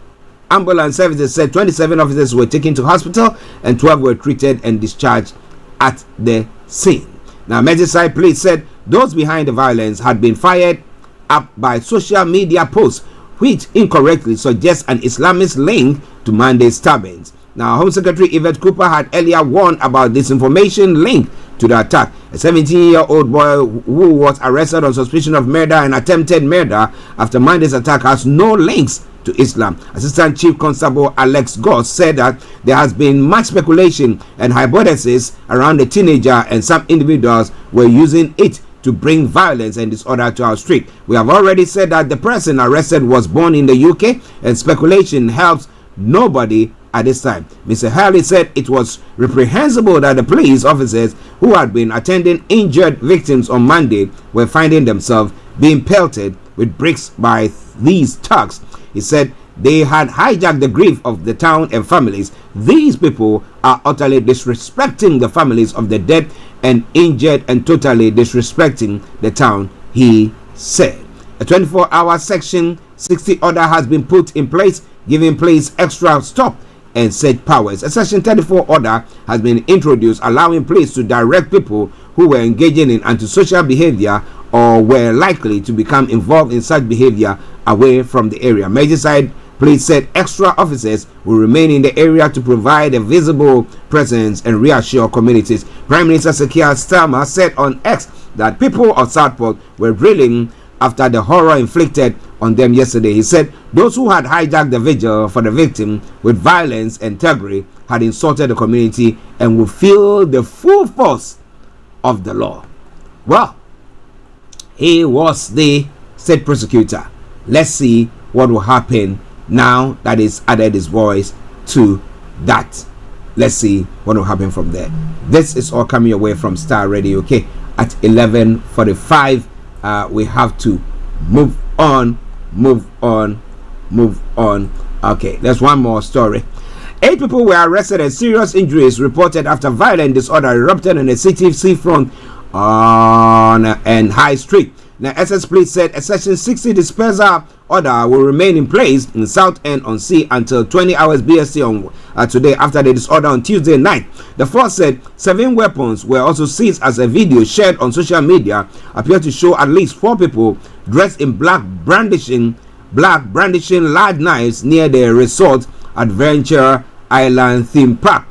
ambulance services said 27 officers were taken to hospital and 12 were treated and discharged at the scene. Now, Merseyside police said those behind the violence had been fired up by social media posts which incorrectly suggest an Islamist link to Monday's stabbings. Now, Home Secretary Yvette Cooper had earlier warned about disinformation linked to the attack. A 17-year-old boy who was arrested on suspicion of murder and attempted murder after Monday's attack has no links to Islam. Assistant Chief Constable Alex Goss said that there has been much speculation and hypothesis around the teenager, and some individuals were using it to bring violence and disorder to our street. We have already said that the person arrested was born in the UK, and speculation helps nobody at this time. Mr. Hurley said it was reprehensible that the police officers who had been attending injured victims on Monday were finding themselves being pelted with bricks by these thugs. He said they had hijacked the grief of the town and families. These people are utterly disrespecting the families of the dead and injured and totally disrespecting the town, he said. A 24-hour Section 60 order has been put in place, giving police extra stop and set powers. A Section 34 order has been introduced, allowing police to direct people who were engaging in antisocial behavior or were likely to become involved in such behavior away from the area. Merseyside police said extra officers will remain in the area to provide a visible presence and reassure communities. Prime Minister Sir Keir Starmer said on X that people of Southport were reeling after the horror inflicted on them yesterday. He said those who had hijacked the vigil for the victim with violence and thuggery had insulted the community and will feel the full force of the law. Well, he was the state prosecutor. Let's see what will happen now that he's added his voice to that. Let's see what will happen from there. This is all coming away from Starr Radio. Okay, at 11:45, we have to move on. Okay, there's one more story. 8 people were arrested and serious injuries reported after violent disorder erupted in the city seafront on and High Street. The SS Police said a Section 60 dispersal order will remain in place in South End on Sea until 20 hours BST on today after the disorder on Tuesday night. The force said 7 weapons were also seized as a video shared on social media appeared to show at least 4 people dressed in black brandishing large knives near the resort Adventure Island theme park.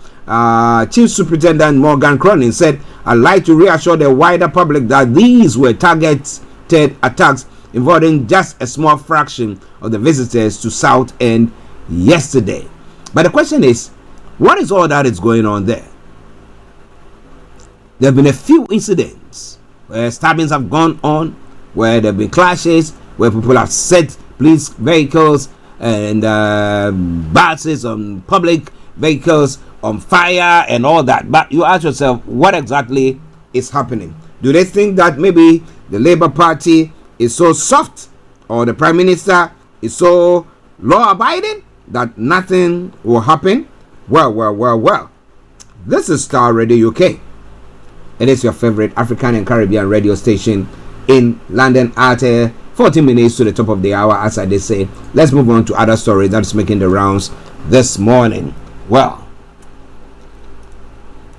Chief Superintendent Morgan Cronin said, "I'd like to reassure the wider public that these were targeted attacks involving just a small fraction of the visitors to South End yesterday." But the question is, what is all that is going on there? There have been a few incidents where stabbings have gone on, where there have been clashes, where people have set police vehicles and buses on public vehicles on fire and all that. But you ask yourself, what exactly is happening? Do they think that maybe the Labour Party is so soft, or the Prime Minister is so law-abiding that nothing will happen? Well. This is Starr Radio UK. It is your favorite African and Caribbean radio station in London at 14 minutes to the top of the hour, as I did say. Let's move on to other stories that's making the rounds this morning. Well,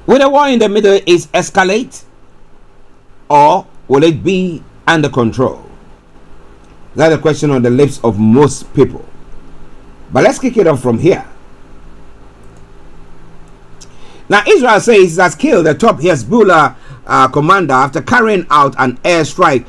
will the war in the Middle East escalate, or will it be under control? That's a question on the lips of most people. But let's kick it off from here. Now, Israel says it has killed the top Hezbollah commander after carrying out an airstrike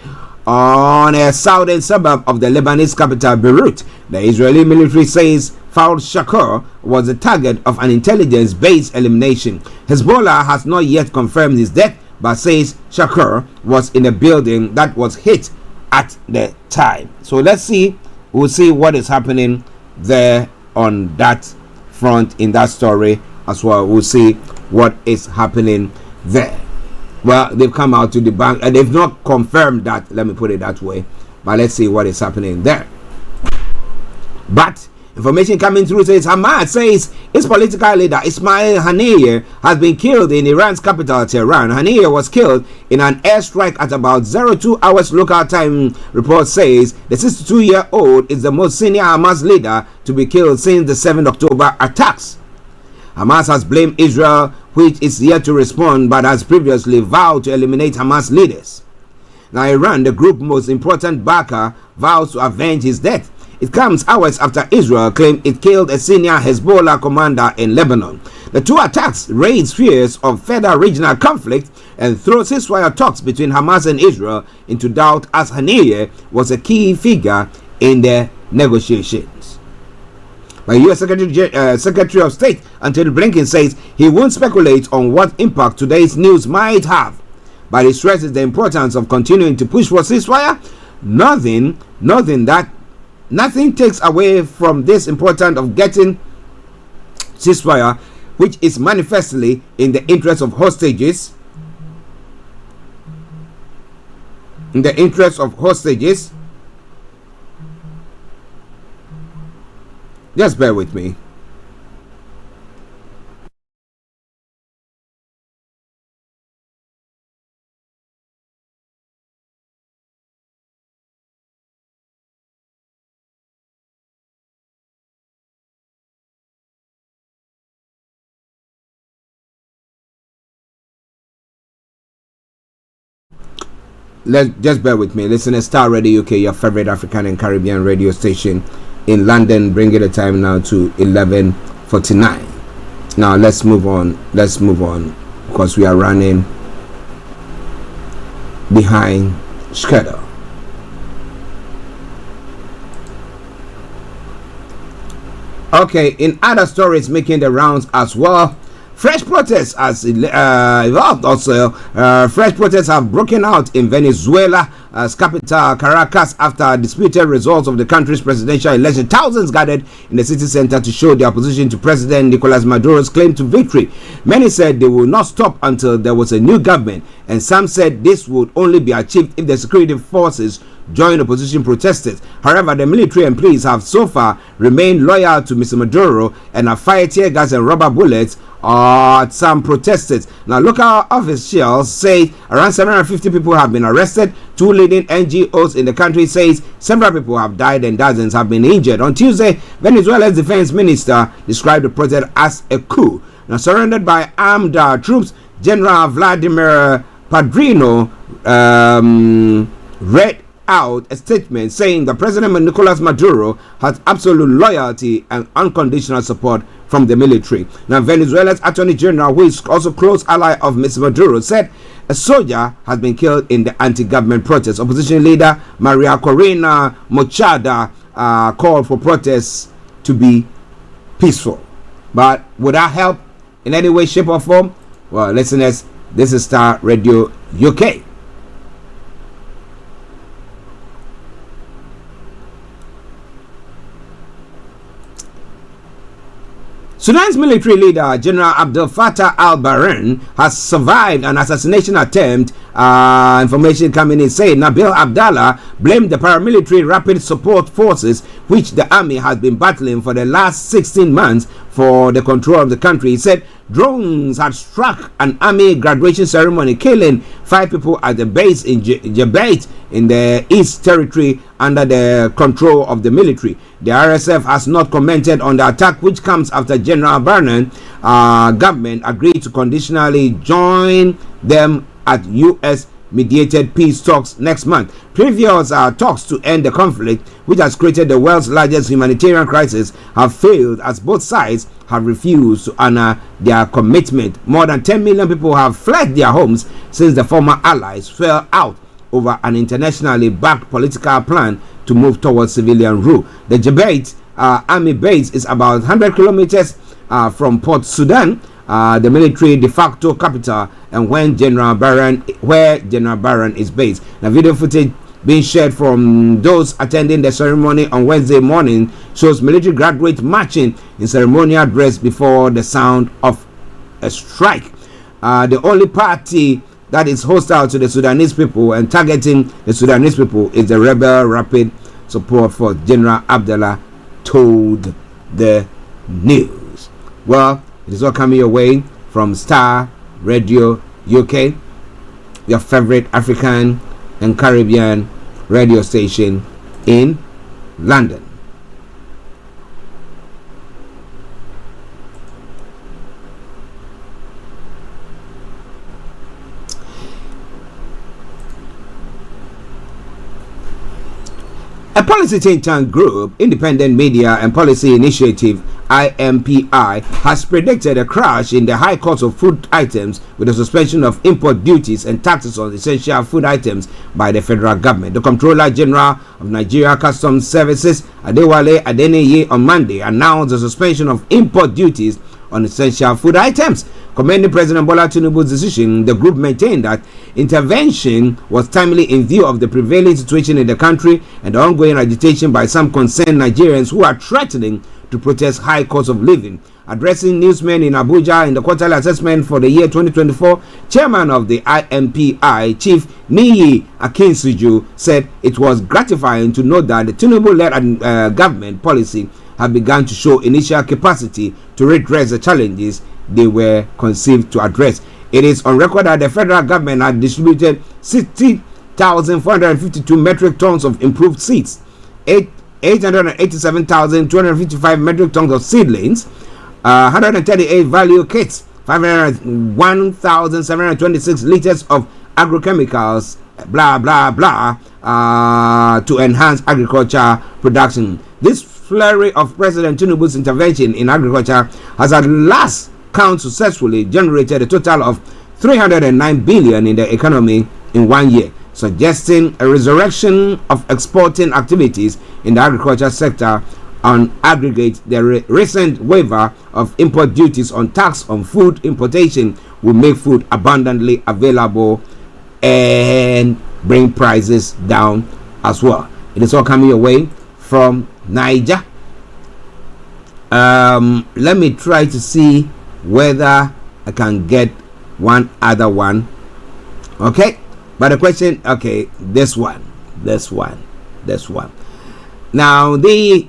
on a southern suburb of the Lebanese capital, Beirut. The Israeli military says Faoud Shakir was the target of an intelligence-based elimination. Hezbollah has not yet confirmed his death, but says Shakir was in a building that was hit at the time. So let's see. We'll see what is happening there on that front in that story as well. We'll see what is happening there. Well, they've come out to debunk, and they've not confirmed that, let me put it that way, but let's see what is happening there. But information coming through says Hamas says its political leader Ismail Haniyeh has been killed in Iran's capital, Tehran. Haniyeh was killed in an airstrike at about 02 hours local time. Report says the 62-year-old is the most senior Hamas leader to be killed since the 7 October attacks. Hamas has blamed Israel, which is yet to respond, but has previously vowed to eliminate Hamas leaders. Now, Iran, the group's most important backer, vows to avenge his death. It comes hours after Israel claimed it killed a senior Hezbollah commander in Lebanon. The two attacks raise fears of further regional conflict and throw ceasefire talks between Hamas and Israel into doubt, as Haniyeh was a key figure in the negotiations. But U.S. Secretary of State Antony Blinken says he won't speculate on what impact today's news might have, but he stresses the importance of continuing to push for ceasefire. Nothing takes away from this importance of getting ceasefire, which is manifestly in the interest of hostages. Just bear with me. Just bear with me. Listen to Starr Radio UK, your favorite African and Caribbean radio station in London, bringing the time now to 11:49. Now let's move on because we are running behind schedule. Okay, in other stories making the rounds as well, fresh protests has evolved also. Fresh protests have broken out in Venezuela's capital, Caracas, after disputed results of the country's presidential election. Thousands gathered in the city center to show their opposition to President Nicolas Maduro's claim to victory. Many said they will not stop until there was a new government, and some said this would only be achieved if the security forces join opposition protesters. However, the military and police have so far remained loyal to Mr. Maduro and have fired tear gas and rubber bullets at some protesters. Now, local officials say around 750 people have been arrested. Two leading NGOs in the country says several people have died and dozens have been injured. On Tuesday, Venezuela's defense minister described the protest as a coup. Now, surrounded by armed troops, General Vladimir Padrino read out a statement saying that President Nicolas Maduro has absolute loyalty and unconditional support from the military. Now, Venezuela's Attorney General, who is also close ally of Mr. Maduro, said a soldier has been killed in the anti-government protest. Opposition leader Maria Corina Machado called for protests to be peaceful. But would that help in any way, shape or form? Well, listeners, this is Starr Radio UK. Sudan's military leader, General Abdel Fattah al-Burhan, has survived an assassination attempt. Information coming in saying Nabil Abdallah blamed the paramilitary rapid support forces, which the army has been battling for the last 16 months, for the control of the country. He said drones had struck an army graduation ceremony, killing 5 people at the base in Jebait in the East Territory under the control of the military. The RSF has not commented on the attack, which comes after General Barnan government agreed to conditionally join them at U.S. mediated peace talks next month. Previous talks to end the conflict, which has created the world's largest humanitarian crisis, have failed as both sides have refused to honor their commitment. More than 10 million people have fled their homes since the former allies fell out over an internationally backed political plan to move towards civilian rule. The Jebait army base is about 100 kilometers from Port Sudan, the military de facto capital, and where General Barran is based. Now, video footage being shared from those attending the ceremony on Wednesday morning shows military graduates marching in ceremonial dress before the sound of a strike. The only party that is hostile to the Sudanese people and targeting the Sudanese people is the rebel Rapid Support Force, General Abdallah told the news. Well, it is all coming your way from Starr Radio UK, your favorite African and Caribbean radio station in London. A policy think tank group, Independent Media and Policy Initiative (IMPI), has predicted a crash in the high cost of food items with the suspension of import duties and taxes on essential food items by the federal government. The Comptroller General of Nigeria Customs Services, Adewale Adeneye, on Monday announced the suspension of import duties on essential food items. Commending President Bola Tinubu's decision, the group maintained that intervention was timely in view of the prevailing situation in the country and the ongoing agitation by some concerned Nigerians who are threatening to protest high cost of living. Addressing newsmen in Abuja in the quarterly assessment for the year 2024, Chairman of the IMPI, Chief Niyi Akinsiju, said it was gratifying to note that the Tinubu-led government policy have begun to show initial capacity to redress the challenges they were conceived to address. It is on record that the federal government had distributed 60,452 metric tons of improved seeds, 887,255 metric tons of seedlings, 138 value kits, 501,726 liters of agrochemicals, blah blah blah, to enhance agriculture production. This flurry of President Tinubu's intervention in agriculture has at last count successfully generated a total of 309 billion in the economy in 1 year, suggesting a resurrection of exporting activities in the agriculture sector. On aggregate, the recent waiver of import duties on tax on food importation will make food abundantly available and bring prices down as well. It is all coming your way from Niger. Let me try to see whether I can get one other one. Okay, but the question, okay, this one. Now, the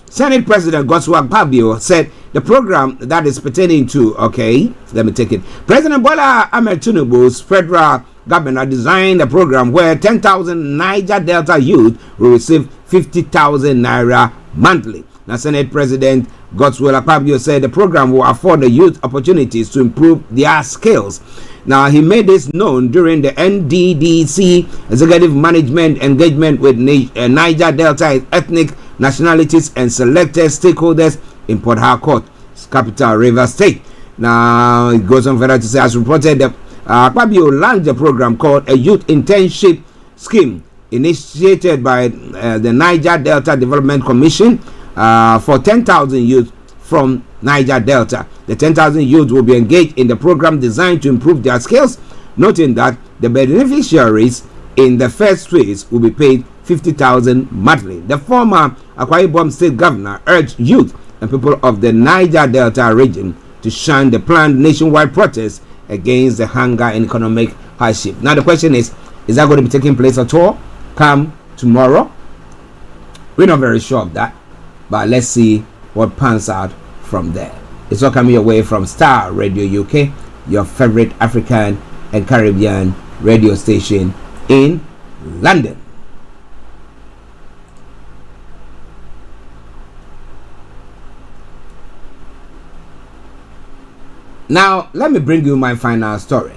Senate President Godswill Akpabio said the program that is pertaining to, okay, let me take it. President Bola Ahmed Tinubu's federal government designed a program where 10,000 Niger Delta youth will receive 50,000 naira monthly. Now, Senate President Godswill Akpabio said the program will afford the youth opportunities to improve their skills. Now, he made this known during the NDDC Executive Management Engagement with Niger Delta ethnic nationalities and selected stakeholders in Port Harcourt, capital Rivers State. Now, it goes on further to say, as reported, Akpabio launched a program called a Youth Internship Scheme initiated by the Niger Delta Development Commission for 10,000 youth from Niger Delta. The 10,000 youth will be engaged in the program designed to improve their skills, noting that the beneficiaries in the first phase will be paid 50,000 monthly. The former Akwa Ibom State Governor urged youth and people of the Niger Delta region to shun the planned nationwide protest against the hunger and economic hardship. Now the question is that going to be taking place at all come tomorrow? We're not very sure of that, but let's see what pans out from there. It's all coming your way from Starr Radio UK, your favorite African and Caribbean radio station in London. Now, let me bring you my final story.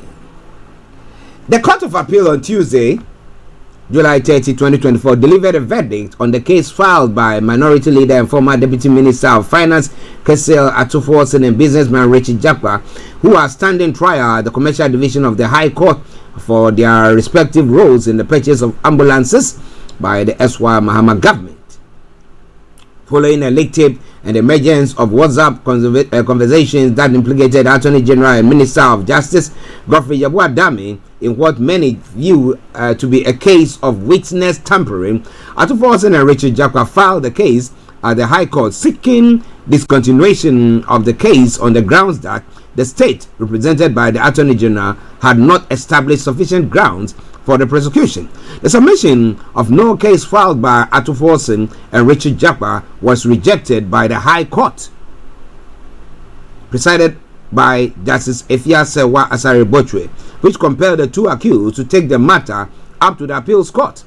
The Court of Appeal on Tuesday, July 30, 2024, delivered a verdict on the case filed by Minority Leader and former Deputy Minister of Finance, Kesel Atufosin, and businessman Richard Jakpa, who are standing trial at the Commercial Division of the High Court for their respective roles in the purchase of ambulances by the SY Mahama government. Following a leak tape and the emergence of WhatsApp conversations that implicated Attorney General and Minister of Justice Godfrey Yabuadami in what many view to be a case of witness tampering, Atufosin and Richard Jakpa filed the case at the High Court seeking discontinuation of the case on the grounds that the state, represented by the Attorney General, had not established sufficient grounds for the prosecution. The submission of no case filed by Atufosin and Richard Jakpa was rejected by the High Court, presided by Justice Efia Sewa Asare Bochwe, which compelled the two accused to take the matter up to the appeals court.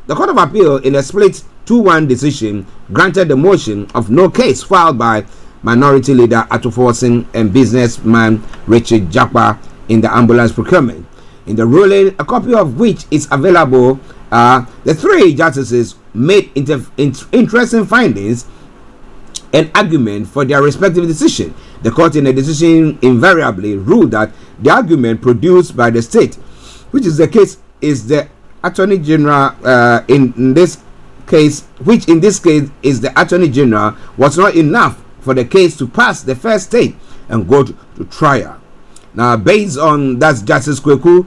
The Court of Appeal, in a split 2-1 decision, granted the motion of no case filed by Minority Leader Atufosin and businessman Richard Jakpa in the ambulance procurement. In the ruling, a copy of which is available, the three justices made interesting findings and argument for their respective decision. The court in a decision invariably ruled that the argument produced by the state, which is the case is the Attorney General in this case is the Attorney General, was not enough for the case to pass the first stage and go to trial. Now, based on that, Justice Kweku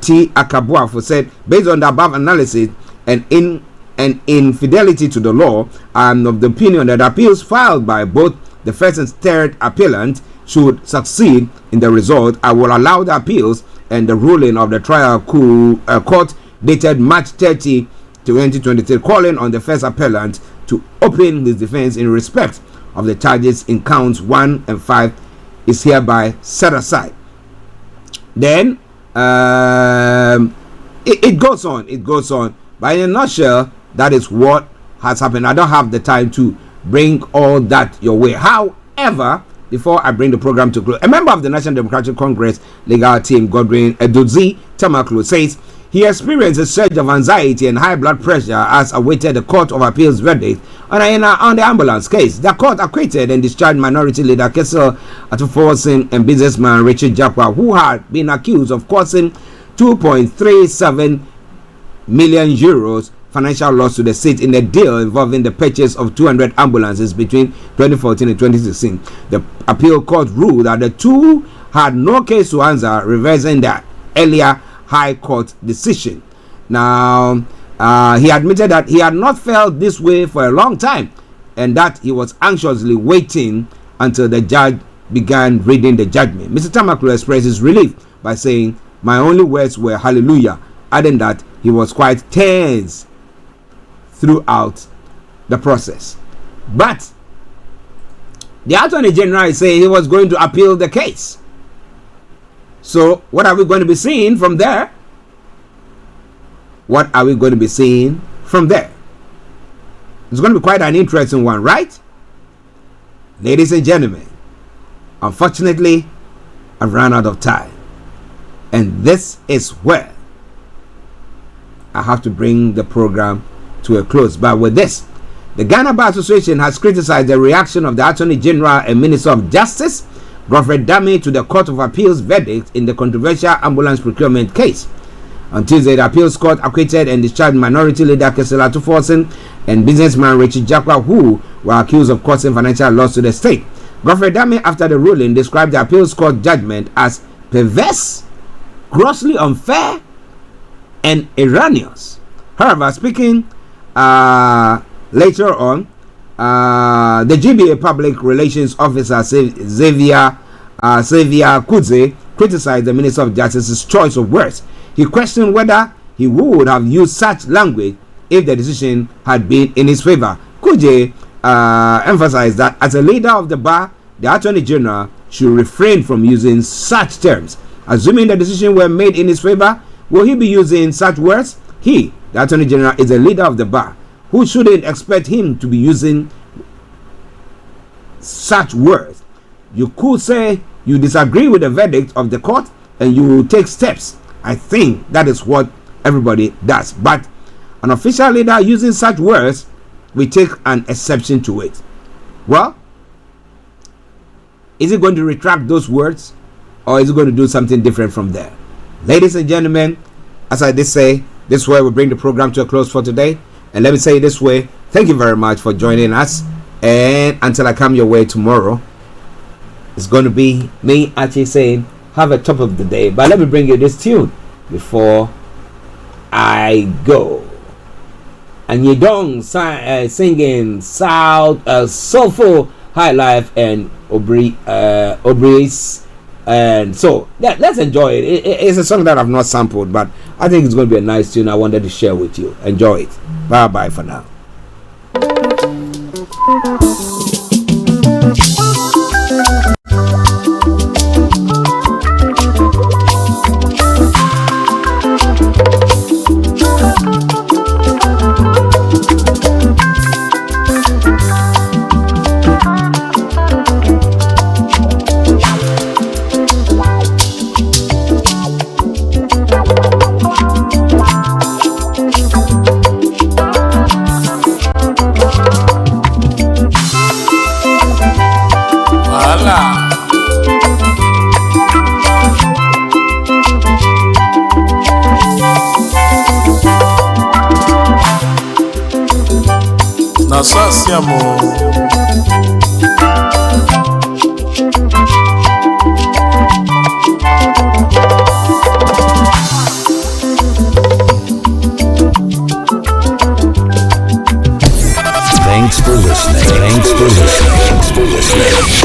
T. Akabuafo said, based on the above analysis and infidelity to the law, I am of the opinion that appeals filed by both the first and third appellant should succeed in the result. I will allow the appeals and the ruling of the trial court dated March 30, 2023, calling on the first appellant to open his defense in respect of the charges in counts 1 and 5 is hereby set aside. Then it goes on. But in a nutshell, that is what has happened. I don't have the time to bring all that your way. However, before I bring the program to close, a member of the National Democratic Congress legal team, Godwin Edudzi Tamaklo, says he experienced a surge of anxiety and high blood pressure as awaited the Court of Appeals verdict on the ambulance case. The court acquitted and discharged Minority Leader Kessel Atuforsin and businessman Richard Jakwa, who had been accused of causing 2.37 million euros financial loss to the state in a deal involving the purchase of 200 ambulances between 2014 and 2016. The appeal court ruled that the two had no case to answer, reversing the earlier High Court decision. Now, he admitted that he had not felt this way for a long time and that he was anxiously waiting until the judge began reading the judgment. Mr. Tamaklo expressed his relief by saying, "My only words were hallelujah," adding that he was quite tense throughout the process. But the Attorney General is saying he was going to appeal the case. So what are we going to be seeing from there? What are we going to be seeing from there? It's going to be quite an interesting one, right? Ladies and gentlemen, unfortunately, I've run out of time. And this is where I have to bring the program to a close. But with this, the Ghana Bar Association has criticized the reaction of the Attorney General and Minister of Justice, Godfrey Dame, to the Court of Appeals verdict in the controversial ambulance procurement case. On Tuesday, the appeals court acquitted and discharged Minority Leader Kessel Atuforsin and businessman Richard Jakwa, who were accused of causing financial loss to the state. Godfrey Dame, after the ruling, described the appeals court judgment as perverse, grossly unfair, and erroneous. However, speaking later on, the GBA Public Relations Officer Xavier Kudze criticized the Minister of Justice's choice of words. He questioned whether he would have used such language if the decision had been in his favor. Kudze emphasized that as a leader of the bar, the Attorney General should refrain from using such terms. Assuming the decision were made in his favor, will he be using such words? He, the Attorney General, is a leader of the bar. Who shouldn't expect him to be using such words? You could say you disagree with the verdict of the court and you will take steps. I think that is what everybody does. But an official leader using such words, we take an exception to it. Well, is he going to retract those words or is he going to do something different from there? Ladies and gentlemen, as I did say, this way we bring the program to a close for today. And let me say it this way, thank you very much for joining us. And until I come your way tomorrow, it's going to be me, Archie, saying, have a top of the day. But let me bring you this tune before I go. And Yedong singing Soulful High Life and Aubrey's. And so let's enjoy it. It's a song that I've not sampled, but I think it's going to be a nice tune I wanted to share with you. Enjoy it. Bye bye for now. Masasiamo. Thanks for listening. Thanks for listening. Thanks for listening.